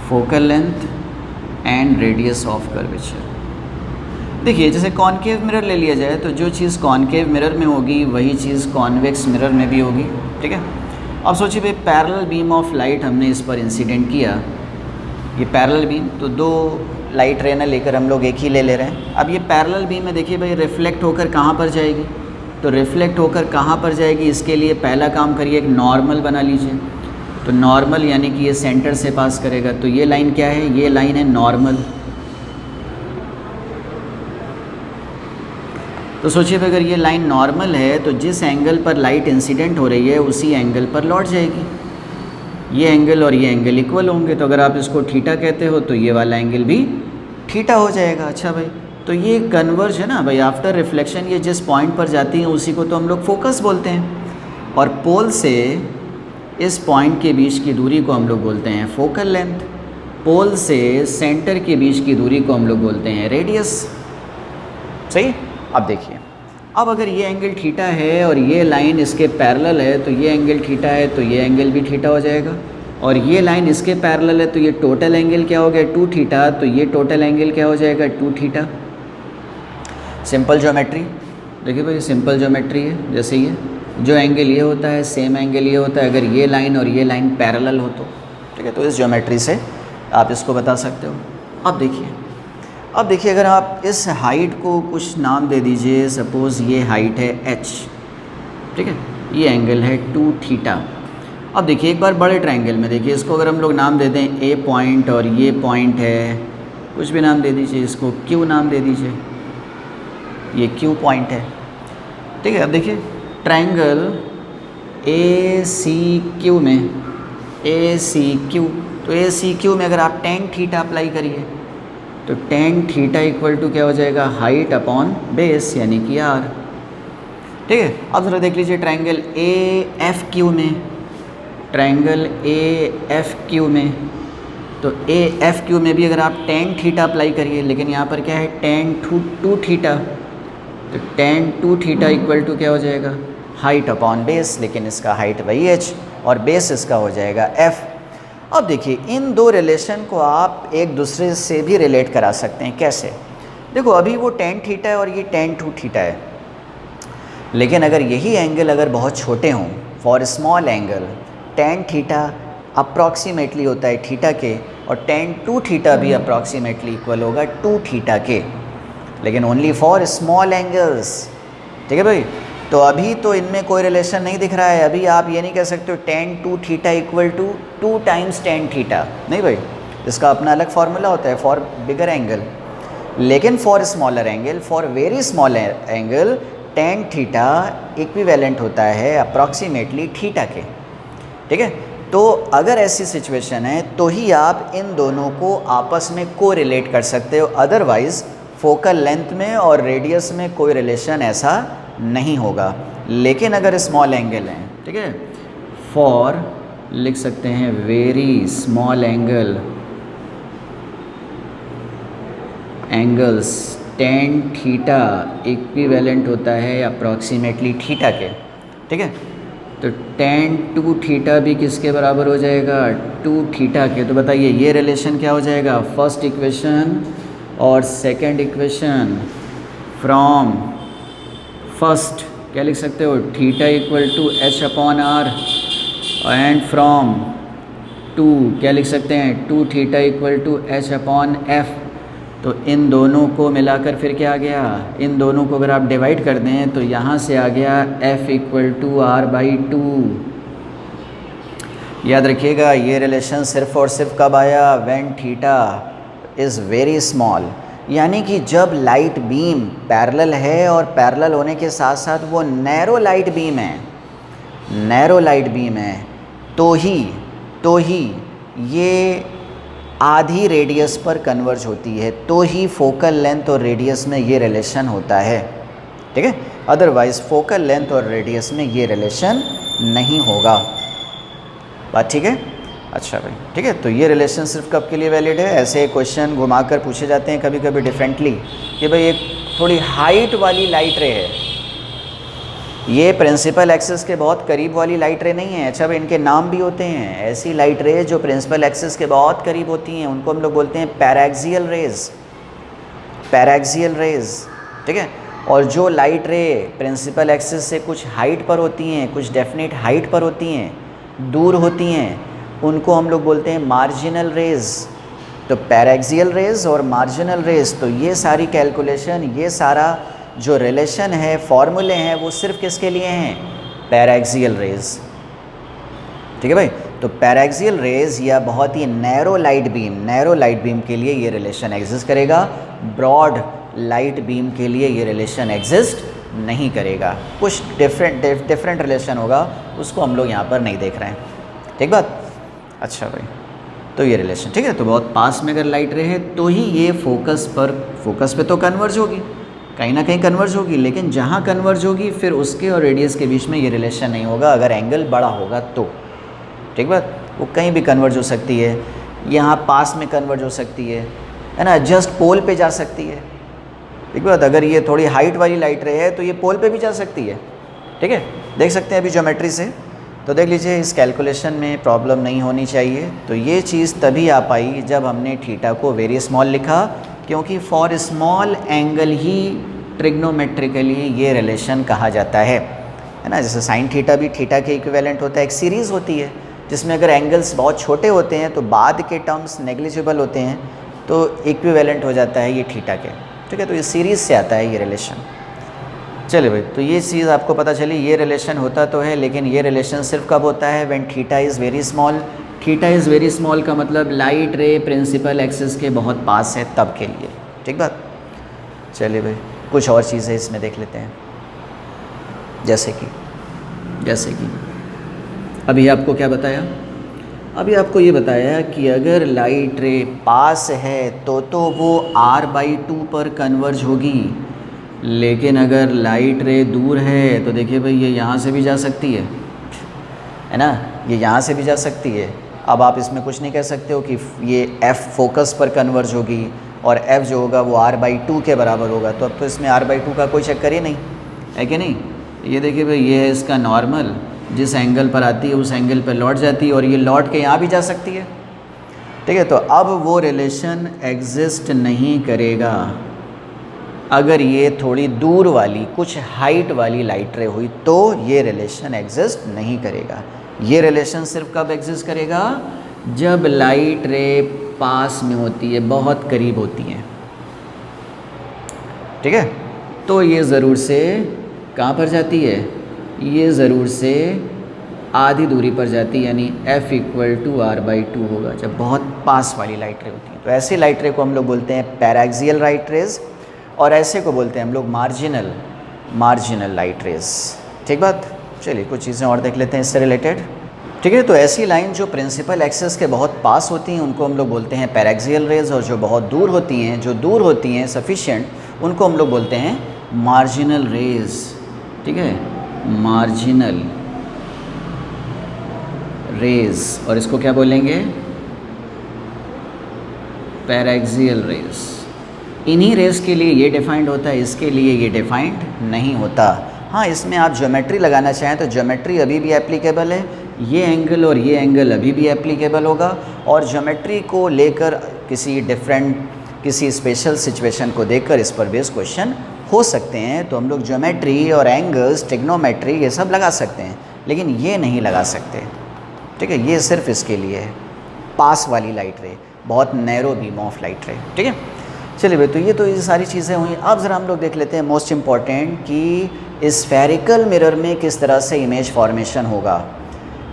focal length and radius of curvature. देखिए जैसे कॉनकेव मिरर ले लिया जाए तो जो चीज़ कॉनकेव मिरर में होगी वही चीज़ कॉन्वेक्स मिरर में भी होगी, ठीक है। अब सोचिए भाई पैरेलल बीम ऑफ लाइट हमने इस पर इंसिडेंट किया, ये पैरेलल बीम, तो दो लाइट रे ना लेकर हम लोग एक ही ले रहे हैं। अब ये पैरेलल बीम में देखिए भाई रिफ्लेक्ट होकर कहाँ पर जाएगी, तो रिफ्लेक्ट होकर कहाँ पर जाएगी, इसके लिए पहला काम करिए एक नॉर्मल बना लीजिए। तो नॉर्मल यानी कि ये सेंटर से पास करेगा, तो ये लाइन क्या है, ये लाइन है नॉर्मल। तो सोचिए अगर ये लाइन नॉर्मल है तो जिस एंगल पर लाइट इंसिडेंट हो रही है उसी एंगल पर लौट जाएगी। ये एंगल और ये एंगल इक्वल होंगे, तो अगर आप इसको थीटा कहते हो तो ये वाला एंगल भी थीटा हो जाएगा। अच्छा भाई, तो ये कन्वर्ज है ना भाई, आफ्टर रिफ्लेक्शन ये जिस पॉइंट पर जाती हैं उसी को तो हम लोग फोकस बोलते हैं, और पोल से इस पॉइंट के बीच की दूरी को हम लोग बोलते हैं फोकल लेंथ, पोल से सेंटर के बीच की दूरी को हम लोग बोलते हैं रेडियस। सही। अब देखिए, अब अगर ये एंगल थीटा है और ये लाइन इसके पैरेलल है तो ये एंगल थीटा है, तो ये एंगल भी थीटा हो जाएगा, और ये लाइन इसके पैरेलल है तो ये टोटल एंगल क्या हो गया, 2 थीटा, तो ये टोटल एंगल क्या हो जाएगा, 2 थीटा। सिंपल ज्योमेट्री, देखिए भाई सिंपल ज्योमेट्री है। जैसे ये जो एंगल ये होता है सेम एंगल ये होता है अगर ये लाइन और ये लाइन पैरेलल हो तो, ठीक है। तो इस ज्योमेट्री से आप इसको बता सकते हो। अब देखिए अगर आप इस हाइट को कुछ नाम दे दीजिए, सपोज़ ये हाइट है h, ठीक है, ये एंगल है 2 थीटा। अब देखिए एक बार बड़े ट्रायंगल में देखिए, इसको अगर हम लोग नाम दे दें A पॉइंट और ये पॉइंट है, कुछ भी नाम दे दीजिए, इसको Q नाम दे दीजिए, ये Q पॉइंट है, ठीक है। अब देखिए ट्रायंगल ACQ में, ACQ, तो ACQ में अगर आप tan थीटा अप्लाई करिए तो tan थीटा इक्वल टू क्या हो जाएगा, हाइट अपॉन बेस यानी कि r, ठीक है। अब जरा देख लीजिए ट्रायंगल AFQ में, ट्रायंगल AFQ में, तो AFQ में भी अगर आप tan थीटा अप्लाई करिए, लेकिन यहाँ पर क्या है tan 2 थीटा, तो tan 2 थीटा इक्वल टू क्या हो जाएगा, हाइट अपॉन बेस, लेकिन इसका हाइट वही h और बेस इसका हो जाएगा f। अब देखिए इन दो रिलेशन को आप एक दूसरे से भी रिलेट करा सकते हैं। कैसे, देखो अभी वो tan थीटा है और ये tan 2 थीटा है, लेकिन अगर यही एंगल अगर बहुत छोटे हों, for small angle tan theta approximately होता है थीटा के, और tan 2 थीटा भी अप्रॉक्सीमेटली इक्वल होगा 2 थीटा के, लेकिन ओनली फॉर स्मॉल एंगल्स, ठीक है भाई। तो अभी तो इनमें कोई रिलेशन नहीं दिख रहा है, अभी आप ये नहीं कह सकते हो tan 2 theta equal to 2 times tan theta, नहीं भाई, इसका अपना अलग फार्मूला होता है फॉर बिगर एंगल। लेकिन for smaller angle, for very small angle, tan theta equivalent होता है अप्रॉक्सीमेटली थीटा के, ठीक है। तो अगर ऐसी सिचुएशन है तो ही आप इन दोनों को आपस में को रिलेट कर सकते हो, अदरवाइज़ फोकल लेंथ में और रेडियस में कोई रिलेशन ऐसा नहीं होगा। लेकिन अगर स्मॉल एंगल हैं, ठीक है, फॉर लिख सकते हैं very small angles tan theta equivalent होता है अप्रॉक्सीमेटली थीटा के, ठीक है। तो tan 2 थीटा भी किसके बराबर हो जाएगा, 2 थीटा के। तो बताइए ये रिलेशन क्या हो जाएगा, फर्स्ट इक्वेशन और सेकंड इक्वेशन फ्रॉम फर्स्ट क्या लिख सकते हो, theta equal to h upon r, and from 2 क्या लिख सकते हैं, 2 theta equal to h upon f। तो इन दोनों को मिलाकर फिर क्या आ गया, इन दोनों को अगर आप डिवाइड कर दें तो यहाँ से आ गया f इक्वल टू r/2। याद रखिएगा ये रिलेशन सिर्फ और सिर्फ कब आया, when theta is very small, यानी कि जब लाइट बीम पैरेलल है और पैरेलल होने के साथ साथ वो नैरो लाइट बीम है, नैरो लाइट बीम है, तो ही ये आधी रेडियस पर कन्वर्ज होती है, तो ही फोकल लेंथ और रेडियस में ये रिलेशन होता है, ठीक है। अदरवाइज़ फोकल लेंथ और रेडियस में ये रिलेशन नहीं होगा। बात ठीक है। अच्छा भाई, ठीक है। तो ये रिलेशन सिर्फ कब के लिए वैलिड है? ऐसे क्वेश्चन घुमा कर पूछे जाते हैं कभी कभी डिफरेंटली कि भाई एक थोड़ी हाइट वाली लाइट रे है, ये प्रिंसिपल एक्सिस के बहुत करीब वाली लाइट रे नहीं है। अच्छा भाई, इनके नाम भी होते हैं, ऐसी लाइट रे जो प्रिंसिपल एक्सिस के बहुत करीब होती हैं उनको हम लोग बोलते हैं पैराक्सियल रेज, पैराक्सियल रेज, ठीक है। और जो लाइट रे प्रिंसिपल एक्सिस से कुछ हाइट पर होती हैं, कुछ डेफिनेट हाइट पर होती हैं, दूर होती हैं, उनको हम लोग बोलते हैं मार्जिनल रेज। तो पैराक्सियल रेज और मार्जिनल रेज, तो ये सारी कैलकुलेशन, ये सारा जो रिलेशन है, फॉर्मूले हैं, वो सिर्फ किसके लिए हैं? पैराक्सियल रेज, ठीक है भाई। तो पैराक्सियल रेज या बहुत ही narrow light beam, narrow light beam के लिए ये रिलेशन एग्जिस्ट करेगा, ब्रॉड लाइट बीम के लिए ये रिलेशन एग्जिस्ट नहीं करेगा। कुछ डिफरेंट रिलेशन होगा, उसको हम लोग यहाँ पर नहीं देख रहे हैं, ठीक बात। अच्छा भाई, तो ये रिलेशन, ठीक है। तो बहुत पास में अगर लाइट रे है तो ही ये फोकस पे तो कन्वर्ज होगी, कहीं ना कहीं कन्वर्ज होगी, लेकिन जहाँ कन्वर्ज होगी फिर उसके और रेडियस के बीच में ये रिलेशन नहीं होगा अगर एंगल बड़ा होगा तो, ठीक बात। वो कहीं भी कन्वर्ज हो सकती है, यहाँ पास में कन्वर्ज हो सकती है ना, जस्ट पोल पे जा सकती है, ठीक बात। अगर ये थोड़ी हाइट वाली लाइट रे है तो ये पोल पे भी जा सकती है, ठीक है। देख सकते हैं अभी ज्योमेट्री से, तो देख लीजिए इस कैलकुलेशन में प्रॉब्लम नहीं होनी चाहिए। तो ये चीज़ तभी आ पाई जब हमने थीटा को वेरी स्मॉल लिखा, क्योंकि फॉर स्मॉल एंगल ही ट्रिग्नोमेट्रिकली ये रिलेशन कहा जाता है ना। जैसे साइन थीटा भी थीटा के इक्विवेलेंट होता है, एक सीरीज़ होती है जिसमें अगर एंगल्स बहुत छोटे होते हैं तो बाद के टर्म्स नेग्लिजिबल होते हैं, तो इक्विवेलेंट हो जाता है ये थीटा के, ठीक है। तो ये सीरीज़ से आता है ये रिलेशन। चलिए भाई, तो ये चीज़ आपको पता चली, ये रिलेशन होता तो है, लेकिन ये रिलेशन सिर्फ कब होता है? When theta is very small. Theta is very small का मतलब लाइट रे प्रिंसिपल एक्सिस के बहुत पास है, तब के लिए, ठीक बात। चलिए भाई, कुछ और चीज़ें इसमें देख लेते हैं, जैसे कि अभी आपको क्या बताया? अभी आपको ये बताया कि अगर लाइट रे पास है तो वो r/2 पर कन्वर्ज होगी, लेकिन अगर लाइट रे दूर है तो देखिए भाई ये यहाँ से भी जा सकती है ना, ये यहाँ से भी जा सकती है। अब आप इसमें कुछ नहीं कह सकते हो कि ये f फोकस पर कन्वर्ज होगी और f जो होगा वो r/2 के बराबर होगा, तो अब तो इसमें r/2 का कोई चक्कर ही नहीं है कि नहीं। ये देखिए भाई, ये है इसका नॉर्मल, जिस एंगल पर आती है उस एंगल पर लौट जाती है और ये लौट के यहाँ भी जा सकती है, ठीक है। तो अब वो रिलेशन एग्जिस्ट नहीं करेगा अगर ये थोड़ी दूर वाली, कुछ हाइट वाली लाइट रे हुई, तो ये रिलेशन एग्जिस्ट नहीं करेगा। ये रिलेशन सिर्फ कब एग्जिस्ट करेगा? जब लाइट रे पास में होती है, बहुत करीब होती है, ठीक है। तो ये ज़रूर से कहाँ पर जाती है? ये ज़रूर से आधी दूरी पर जाती है, यानी f = r/2 होगा जब बहुत पास वाली लाइट रे होती है। तो ऐसी लाइट रे को हम लोग बोलते हैं पैराक्सियल लाइट रेज, और ऐसे को बोलते हैं हम लोग मार्जिनल लाइट रेज, ठीक बात। चलिए कुछ चीज़ें और देख लेते हैं इससे रिलेटेड, ठीक है। तो ऐसी लाइन जो प्रिंसिपल एक्सिस के बहुत पास होती हैं उनको हम लोग बोलते हैं पैराक्सियल रेज, और जो बहुत दूर होती हैं सफिशिएंट, उनको हम लोग बोलते हैं मार्जिनल रेज, ठीक है, मार्जिनल रेज। और इसको क्या बोलेंगे? Paraxial raise. इन्हीं रेज के लिए ये डिफाइंड होता है, इसके लिए ये डिफाइंड नहीं होता। हाँ, इसमें आप ज्योमेट्री लगाना चाहें तो ज्योमेट्री अभी भी एप्लीकेबल है, ये एंगल और ये एंगल अभी भी एप्लीकेबल होगा, और ज्योमेट्री को लेकर किसी स्पेशल सिचुएशन को देखकर इस पर बेस्ड क्वेश्चन हो सकते हैं। तो हम लोग ज्योमेट्री और एंगल्स, ट्रिग्नोमेट्री, ये सब लगा सकते हैं, लेकिन ये नहीं लगा सकते, ठीक है। ये सिर्फ इसके लिए है, पास वाली लाइट रे, बहुत नैरो बीम ऑफ लाइट रे, ठीक है। चलिए भाई, तो ये सारी चीज़ें हुई। अब ज़रा हम लोग देख लेते हैं मोस्ट इम्पॉर्टेंट कि स्फेरिकल मिरर में किस तरह से इमेज फॉर्मेशन होगा,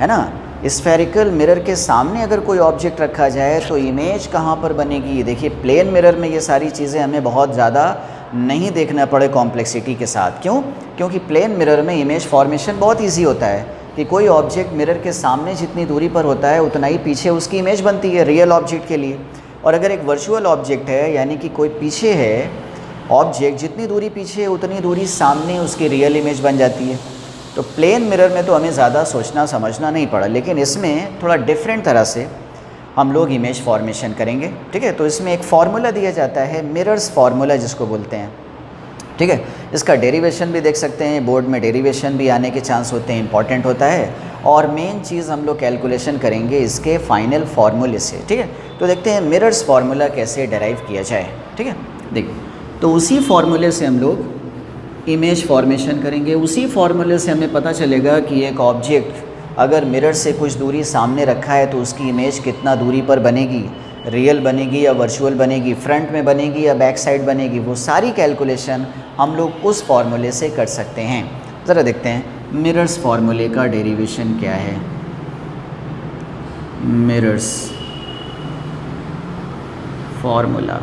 है ना। स्फेरिकल मिरर के सामने अगर कोई ऑब्जेक्ट रखा जाए तो इमेज कहाँ पर बनेगी? देखिए, प्लेन मिरर में ये सारी चीज़ें हमें बहुत ज़्यादा नहीं देखना पड़े कॉम्प्लेक्सिटी के साथ। क्यों? क्योंकि प्लेन मिरर में इमेज फॉर्मेशन बहुत ईजी होता है कि कोई ऑब्जेक्ट मिरर के सामने जितनी दूरी पर होता है उतना ही पीछे उसकी इमेज बनती है रियल ऑब्जेक्ट के लिए। और अगर एक वर्चुअल ऑब्जेक्ट है, यानी कि कोई पीछे है ऑब्जेक्ट, जितनी दूरी पीछे है उतनी दूरी सामने उसकी रियल इमेज बन जाती है। तो प्लेन मिरर में तो हमें ज़्यादा सोचना समझना नहीं पड़ा, लेकिन इसमें थोड़ा डिफरेंट तरह से हम लोग इमेज फॉर्मेशन करेंगे। ठीक है, तो इसमें एक फार्मूला दिया जाता है, मिरर्स फार्मूला जिसको बोलते हैं। ठीक है, इसका डेरिवेशन भी देख सकते हैं, बोर्ड में डेरिवेशन भी आने के चांस होते हैं, इंपॉर्टेंट होता है। और मेन चीज़ हम लोग कैलकुलेशन करेंगे इसके फाइनल फार्मूले से। ठीक है, तो देखते हैं मिरर्स फार्मूला कैसे डेराइव किया जाए। ठीक है, देखिए, तो उसी फार्मूले से हम लोग इमेज फॉर्मेशन करेंगे। उसी फार्मूले से हमें पता चलेगा कि एक ऑब्जेक्ट अगर मिरर से कुछ दूरी सामने रखा है तो उसकी इमेज कितना दूरी पर बनेगी, रियल बनेगी या वर्चुअल बनेगी, फ्रंट में बनेगी या बैक साइड बनेगी, वो सारी कैलकुलेशन हम लोग उस फार्मूले से कर सकते हैं। ज़रा देखते हैं मिरर्स फार्मूले का डेरिवेशन क्या है। मिरर्स फार्मूला,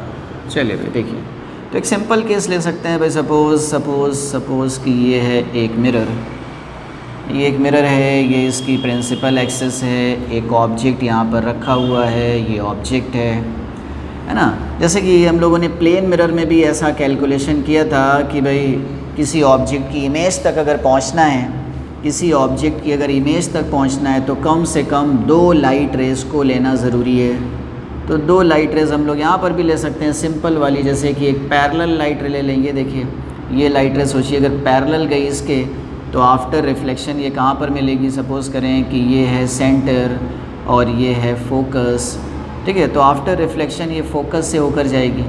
चलिए भाई देखिए, तो एक सिंपल केस ले सकते हैं भाई। सपोज़ कि ये है एक मिरर, ये एक मिरर है, ये इसकी प्रिंसिपल एक्सिस है, एक ऑब्जेक्ट यहाँ पर रखा हुआ है, ये ऑब्जेक्ट है ना। जैसे कि हम लोगों ने प्लेन मिरर में भी ऐसा कैलकुलेशन किया था कि भाई किसी ऑब्जेक्ट की इमेज तक अगर पहुँचना है, किसी ऑब्जेक्ट की अगर इमेज तक पहुँचना है तो कम से कम 2 लाइट रेज़ को लेना ज़रूरी है। तो 2 लाइट रेज़ हम लोग यहाँ पर भी ले सकते हैं, सिंपल वाली, जैसे कि एक पैरेलल लाइट रे ले लेंगे। देखिए ये लाइट रे सोचिए अगर पैरेलल गई इसके तो आफ्टर रिफ्लेक्शन ये कहाँ पर मिलेगी। सपोज़ करें कि ये है सेंटर और ये है फोकस। ठीक है, तो आफ्टर रिफ्लेक्शन ये फोकस से होकर जाएगी,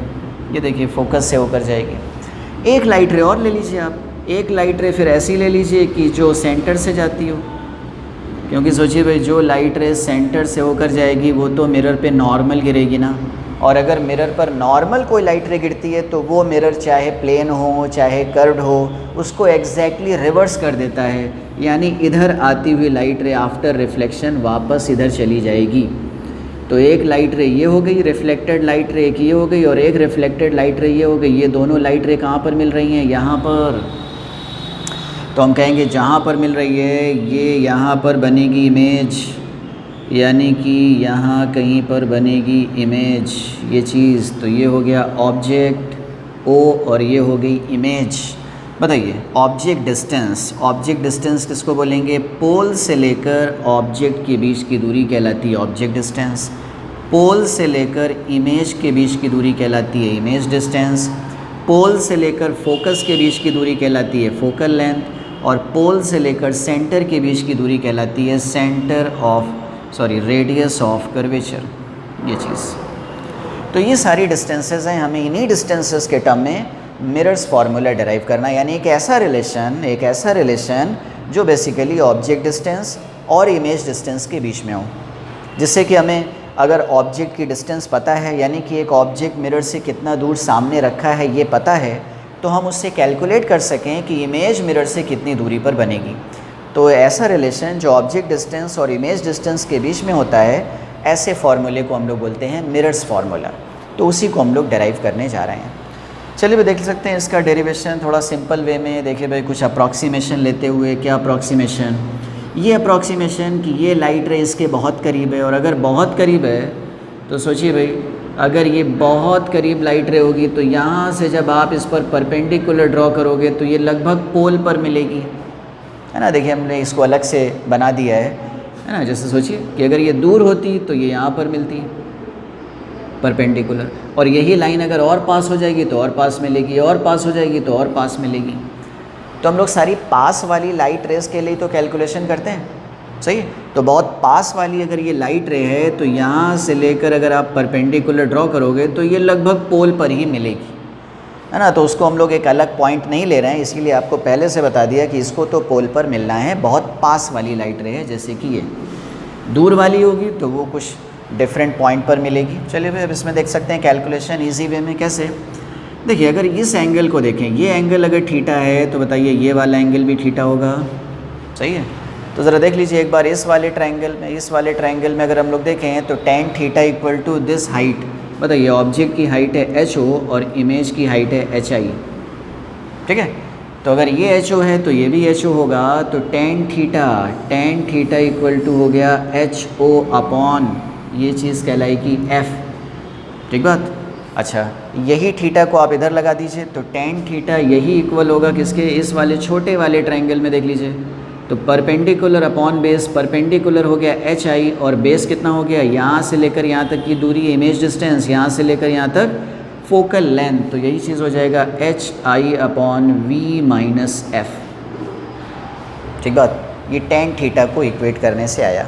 ये देखिए फोकस से होकर जाएगी। एक लाइट रे और ले लीजिए आप, एक लाइट रे फिर ऐसी ले लीजिए कि जो सेंटर से जाती हो, क्योंकि सोचिए भाई जो लाइट रे सेंटर से होकर जाएगी वो तो मिरर पे नॉर्मल गिरेगी ना, और अगर मिरर पर नॉर्मल कोई लाइट रे गिरती है तो वो मिरर चाहे प्लेन हो चाहे कर्व्ड हो उसको एग्जैक्टली रिवर्स कर देता है, यानी इधर आती हुई लाइट रे आफ्टर रिफ्लेक्शन वापस इधर चली जाएगी। तो एक लाइट रे ये हो गई, रिफ्लेक्टेड लाइट रे एक ये हो गई, और एक रिफ्लेक्टेड लाइट रे ये हो गई। ये दोनों लाइट रे कहाँ पर मिल रही हैं, यहाँ पर। तो हम कहेंगे जहाँ पर मिल रही है ये यहाँ पर बनेगी इमेज, यानी कि यहाँ कहीं पर बनेगी इमेज, ये चीज़। तो ये हो गया ऑब्जेक्ट ओ और ये हो गई इमेज। बताइए ऑब्जेक्ट डिस्टेंस, ऑब्जेक्ट डिस्टेंस किसको बोलेंगे, पोल से लेकर ऑब्जेक्ट के बीच की दूरी कहलाती है ऑब्जेक्ट डिस्टेंस। पोल से लेकर इमेज के बीच की दूरी कहलाती है इमेज डिस्टेंस। पोल से लेकर फोकस के बीच की दूरी कहलाती है फोकल लेंथ, और पोल से लेकर सेंटर के बीच की दूरी कहलाती है रेडियस ऑफ कर्वेचर, ये चीज़। तो ये सारी डिस्टेंसेस हैं, हमें इन्हीं डिस्टेंसेस के टर्म में मिरर्स फार्मूला डेराइव करना है, यानी एक ऐसा रिलेशन जो बेसिकली ऑब्जेक्ट डिस्टेंस और इमेज डिस्टेंस के बीच में हो, जिससे कि हमें अगर ऑब्जेक्ट की डिस्टेंस पता है, यानी कि एक ऑब्जेक्ट मिरर से कितना दूर सामने रखा है ये पता है, तो हम उससे कैलकुलेट कर सकें कि इमेज मिरर से कितनी दूरी पर बनेगी। तो ऐसा रिलेशन जो ऑब्जेक्ट डिस्टेंस और इमेज डिस्टेंस के बीच में होता है, ऐसे फार्मूले को हम लोग बोलते हैं मिरर्स फार्मूला। तो उसी को हम लोग डेराइव करने जा रहे हैं। चलिए भाई देख सकते हैं इसका डेरिवेशन थोड़ा सिंपल वे में। देखिए भाई कुछ अप्रॉक्सीमेशन लेते हुए, क्या अप्रॉक्सीमेशन, ये अप्रॉक्सीमेशन कि ये लाइट रे इसके बहुत करीब है, और अगर बहुत करीब है तो सोचिए भाई अगर ये बहुत करीब लाइट रे होगी तो यहाँ से जब आप इस पर परपेंडिकुलर ड्रॉ करोगे तो ये लगभग पोल पर मिलेगी, है ना। देखिए हमने इसको अलग से बना दिया है ना। जैसे सोचिए कि अगर ये दूर होती तो ये यहाँ पर मिलती परपेंडिकुलर, और यही लाइन अगर और पास हो जाएगी तो और पास मिलेगी, और पास हो जाएगी तो और पास मिलेगी। तो हम लोग सारी पास वाली लाइट रेस के लिए तो कैलकुलेशन करते हैं, सही। तो बहुत पास वाली अगर ये लाइट रे है तो यहाँ से लेकर अगर आप परपेंडिकुलर ड्रॉ करोगे तो ये लगभग पोल पर ही मिलेगी, है ना। तो उसको हम लोग एक अलग पॉइंट नहीं ले रहे हैं, इसीलिए आपको पहले से बता दिया कि इसको तो पोल पर मिलना है। बहुत पास वाली लाइट रे है, जैसे कि ये दूर वाली होगी तो वो कुछ डिफरेंट पॉइंट पर मिलेगी। चलिए भाई अब इसमें देख सकते हैं कैलकुलेशन ईजी वे में कैसे। देखिए अगर इस एंगल को देखें, ये एंगल अगर थीटा है तो बताइए ये वाला एंगल भी थीटा होगा, सही है। तो ज़रा देख लीजिए एक बार इस वाले ट्रायंगल में अगर हम लोग देखें तो tan theta equal to this height. बताइए ऑब्जेक्ट की हाइट है HO और इमेज की हाइट है HI, ठीक है। तो अगर ये HO है तो ये भी HO होगा, तो tan थीटा इक्वल टू हो गया HO अपॉन ये चीज़ कहलाएगी F, ठीक बात। अच्छा यही थीटा को आप इधर लगा दीजिए तो tan थीटा यही इक्वल होगा किसके, इस वाले छोटे वाले ट्रायंगल में देख लीजिए तो परपेंडिकुलर अपॉन बेस, परपेंडिकुलर हो गया एच आई और बेस कितना हो गया, यहाँ से लेकर यहाँ तक की दूरी इमेज डिस्टेंस, यहाँ से लेकर यहाँ तक फोकल लेंथ, तो यही चीज़ हो जाएगा एच आई अपॉन वी माइनस एफ। ठीक बात, ये टेन थीटा को इक्वेट करने से आया।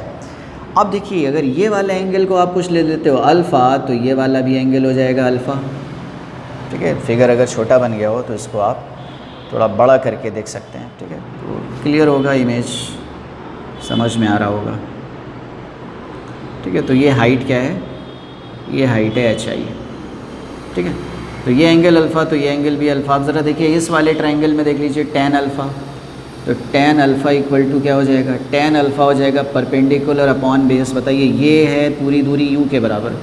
अब देखिए अगर ये वाला एंगल को आप कुछ ले लेते हो अल्फ़ा, तो ये वाला भी एंगल हो जाएगा अल्फ़ा। ठीक है, फिगर अगर छोटा बन गया हो तो इसको आप थोड़ा बड़ा करके देख सकते हैं। ठीक है, तो क्लियर होगा, इमेज समझ में आ रहा होगा। ठीक है, तो ये हाइट क्या है, ये हाइट है एच आई। ठीक है, तो ये एंगल अल्फ़ा, तो ये एंगल भी अल्फ़ा। आप ज़रा देखिए इस वाले ट्रायंगल में देख लीजिए टेन अल्फ़ा, तो टेन अल्फ़ा इक्वल टू क्या हो जाएगा, टेन अल्फ़ा हो जाएगा परपेंडिकुलर अपॉन बेस। बताइए ये है पूरी दूरी यू के बराबर,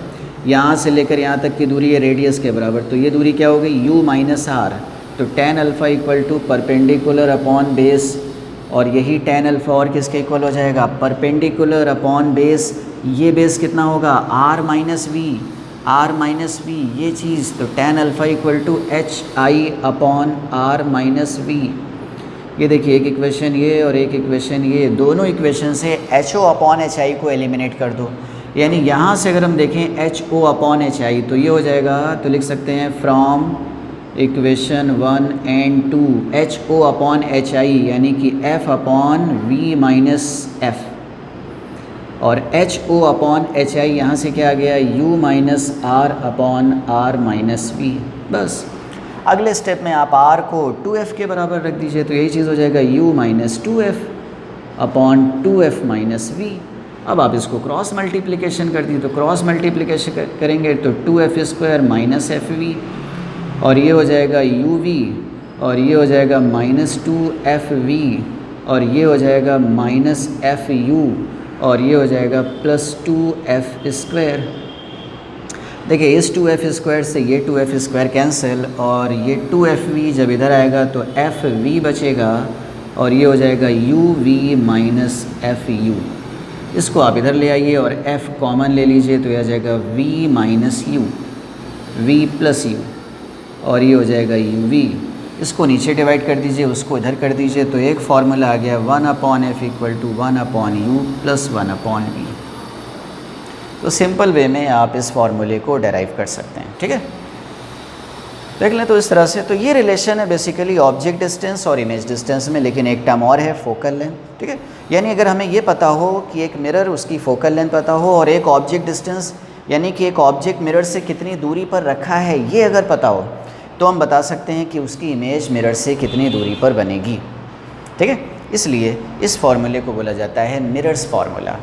यहाँ से लेकर यहाँ तक की दूरी है रेडियस के बराबर, तो ये दूरी क्या हो गई यू माइनस आर। तो ten alpha equal to perpendicular upon base, और यही टेन अल्फ़ा और किसके इक्वल हो जाएगा, परपेंडिकुलर अपॉन बेस। ये बेस कितना होगा r minus v, r minus v ये चीज़, तो ten alpha equal to h I upon are minus v. ये देखिए एक इक्वेशन ये और एक इक्वेशन ये, दोनों इक्वेशन से h O upon H i को एलिमिनेट कर दो। यानी यहाँ से अगर हम देखें H O upon H I, तो ये हो जाएगा, तो लिख सकते हैं from equation 1 and 2 H O upon H I यानी कि F upon V minus F, और H O upon H I यहाँ से क्या आ गया U minus R upon are minus V. बस अगले स्टेप में आप r को 2f के बराबर रख दीजिए, तो यही चीज़ हो जाएगा u minus 2f upon 2f minus v। अब आप इसको क्रॉस मल्टीप्लिकेशन कर दी, तो क्रॉस मल्टीप्लिकेशन करेंगे तो 2f square minus F we, और ये हो जाएगा u v, और ये हो जाएगा माइनस 2f v, और ये हो जाएगा माइनस एफ u, और ये हो जाएगा प्लस 2f स्क्वायर। देखिए इस 2f स्क्वायर से ये 2f स्क्वायर कैंसिल, और ये 2fv जब इधर आएगा तो fv बचेगा, और ये हो जाएगा uv माइनस fu। इसको आप इधर ले आइए और f कॉमन ले लीजिए, तो यह आ जाएगा v minus u, v plus u, और ये हो जाएगा uv। इसको नीचे डिवाइड कर दीजिए, उसको इधर कर दीजिए, तो एक फार्मूला आ गया 1 upon f equal to 1 upon u plus 1 upon v. तो सिंपल वे में आप इस फार्मूले को डेराइव कर सकते हैं। ठीक है, देख लें तो इस तरह से। तो ये रिलेशन है बेसिकली ऑब्जेक्ट डिस्टेंस और इमेज डिस्टेंस में, लेकिन एक टर्म और है फोकल लेंथ। ठीक है, यानी अगर हमें ये पता हो कि एक मिरर उसकी फोकल लेंथ पता हो, और एक ऑब्जेक्ट डिस्टेंस यानी कि एक ऑब्जेक्ट मिरर से कितनी दूरी पर रखा है ये अगर पता हो, तो हम बता सकते हैं कि उसकी इमेज मिरर से कितनी दूरी पर बनेगी। ठीक है, इसलिए इस फार्मूले को बोला जाता है मिरर्स फार्मूला।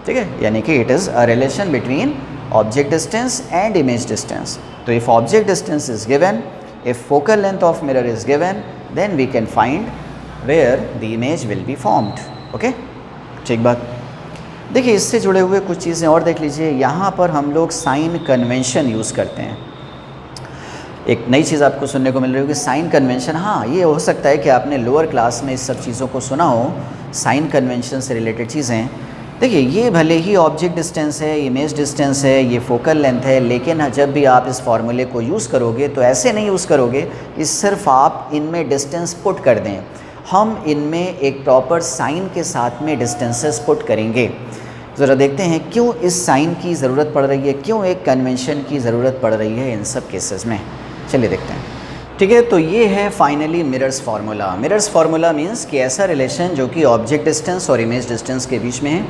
ठीक है, यानी कि it is a relation between object distance and image distance. तो if object distance is given, if focal length of mirror is given, then we can find where the image will be formed. Okay, ठीक बात। देखिए इससे जुड़े हुए कुछ चीज़ें और देख लीजिए। यहाँ पर हम लोग साइन कन्वेंशन यूज़ करते हैं। एक नई चीज़ आपको सुनने को मिल रही होगी साइन कन्वेंशन। हाँ, ये हो सकता है कि आपने लोअर क्लास में इस सब चीज़ों को सुना हो, साइन कन्वेंशन से रिलेटेड चीज़ें। देखिए ये भले ही ऑब्जेक्ट डिस्टेंस है, इमेज डिस्टेंस है, ये फोकल लेंथ है, लेकिन जब भी आप इस फार्मूले को यूज़ करोगे तो ऐसे नहीं यूज़ करोगे कि सिर्फ आप इनमें डिस्टेंस पुट कर दें। हम इनमें एक प्रॉपर साइन के साथ में डिस्टेंसेस पुट करेंगे। ज़रा देखते हैं क्यों इस साइन की ज़रूरत पड़ रही है, क्यों एक कन्वेंशन की ज़रूरत पड़ रही है इन सब केसेस में। चलिए देखते हैं। ठीक है, तो ये है finally mirrors formula. Mirrors formula means कि ऐसा रिलेशन जो कि ऑब्जेक्ट डिस्टेंस और इमेज डिस्टेंस के बीच में है।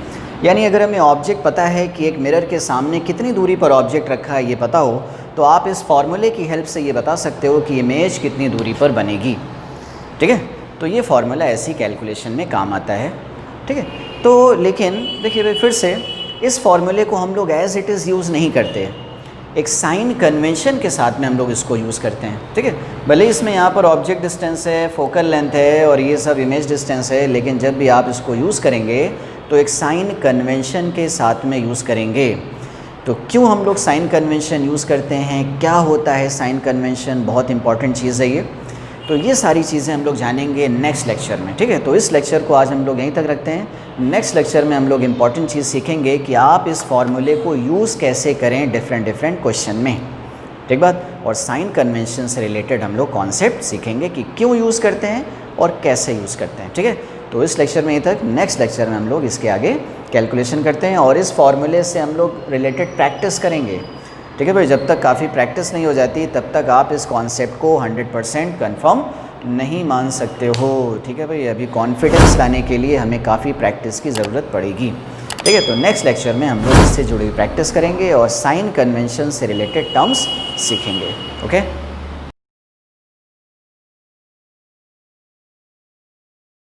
यानी अगर हमें ऑब्जेक्ट पता है कि एक मिरर के सामने कितनी दूरी पर ऑब्जेक्ट रखा है ये पता हो, तो आप इस फार्मूले की हेल्प से ये बता सकते हो कि इमेज कितनी दूरी पर बनेगी। ठीक है, तो ये फार्मूला ऐसी कैलकुलेशन में काम आता है। ठीक है, तो लेकिन देखिए भाई फिर से इस फार्मूले को हम लोग एज़ इट इज़ यूज़ नहीं करते, एक साइन कन्वेंशन के साथ में हम लोग इसको यूज़ करते हैं। ठीक है, भले इसमें यहाँ पर ऑब्जेक्ट डिस्टेंस है, फोकल लेंथ है और ये सब इमेज डिस्टेंस है, लेकिन जब भी आप इसको यूज़ करेंगे तो एक साइन कन्वेंशन के साथ में यूज़ करेंगे। तो क्यों हम लोग साइन कन्वेंशन यूज़ करते हैं, क्या होता है साइन कन्वेंशन, बहुत इंपॉर्टेंट चीज़ है ये। तो ये सारी चीज़ें हम लोग जानेंगे नेक्स्ट लेक्चर में। ठीक है, तो इस लेक्चर को आज हम लोग यहीं तक रखते हैं। नेक्स्ट लेक्चर में हम लोग इम्पॉर्टेंट चीज़ सीखेंगे कि आप इस फार्मूले को यूज़ कैसे करें डिफरेंट क्वेश्चन में। ठीक बात, और साइन कन्वेंशन से रिलेटेड हम लोग कॉन्सेप्ट सीखेंगे कि क्यों यूज़ करते हैं और कैसे यूज़ करते हैं। ठीक है, तो इस लेक्चर में यहीं तक। नेक्स्ट लेक्चर में हम लोग इसके आगे कैलकुलेशन करते हैं और इस फॉर्मूले से हम लोग रिलेटेड प्रैक्टिस करेंगे। ठीक है भाई, जब तक काफ़ी प्रैक्टिस नहीं हो जाती तब तक आप इस कॉन्सेप्ट को 100% कन्फर्म नहीं मान सकते हो। ठीक है भाई, अभी कॉन्फिडेंस लाने के लिए हमें काफ़ी प्रैक्टिस की ज़रूरत पड़ेगी। ठीक है, तो नेक्स्ट लेक्चर में हम लोग इससे जुड़ी हुई प्रैक्टिस करेंगे और साइन कन्वेंशन से रिलेटेड टर्म्स सीखेंगे। ओके।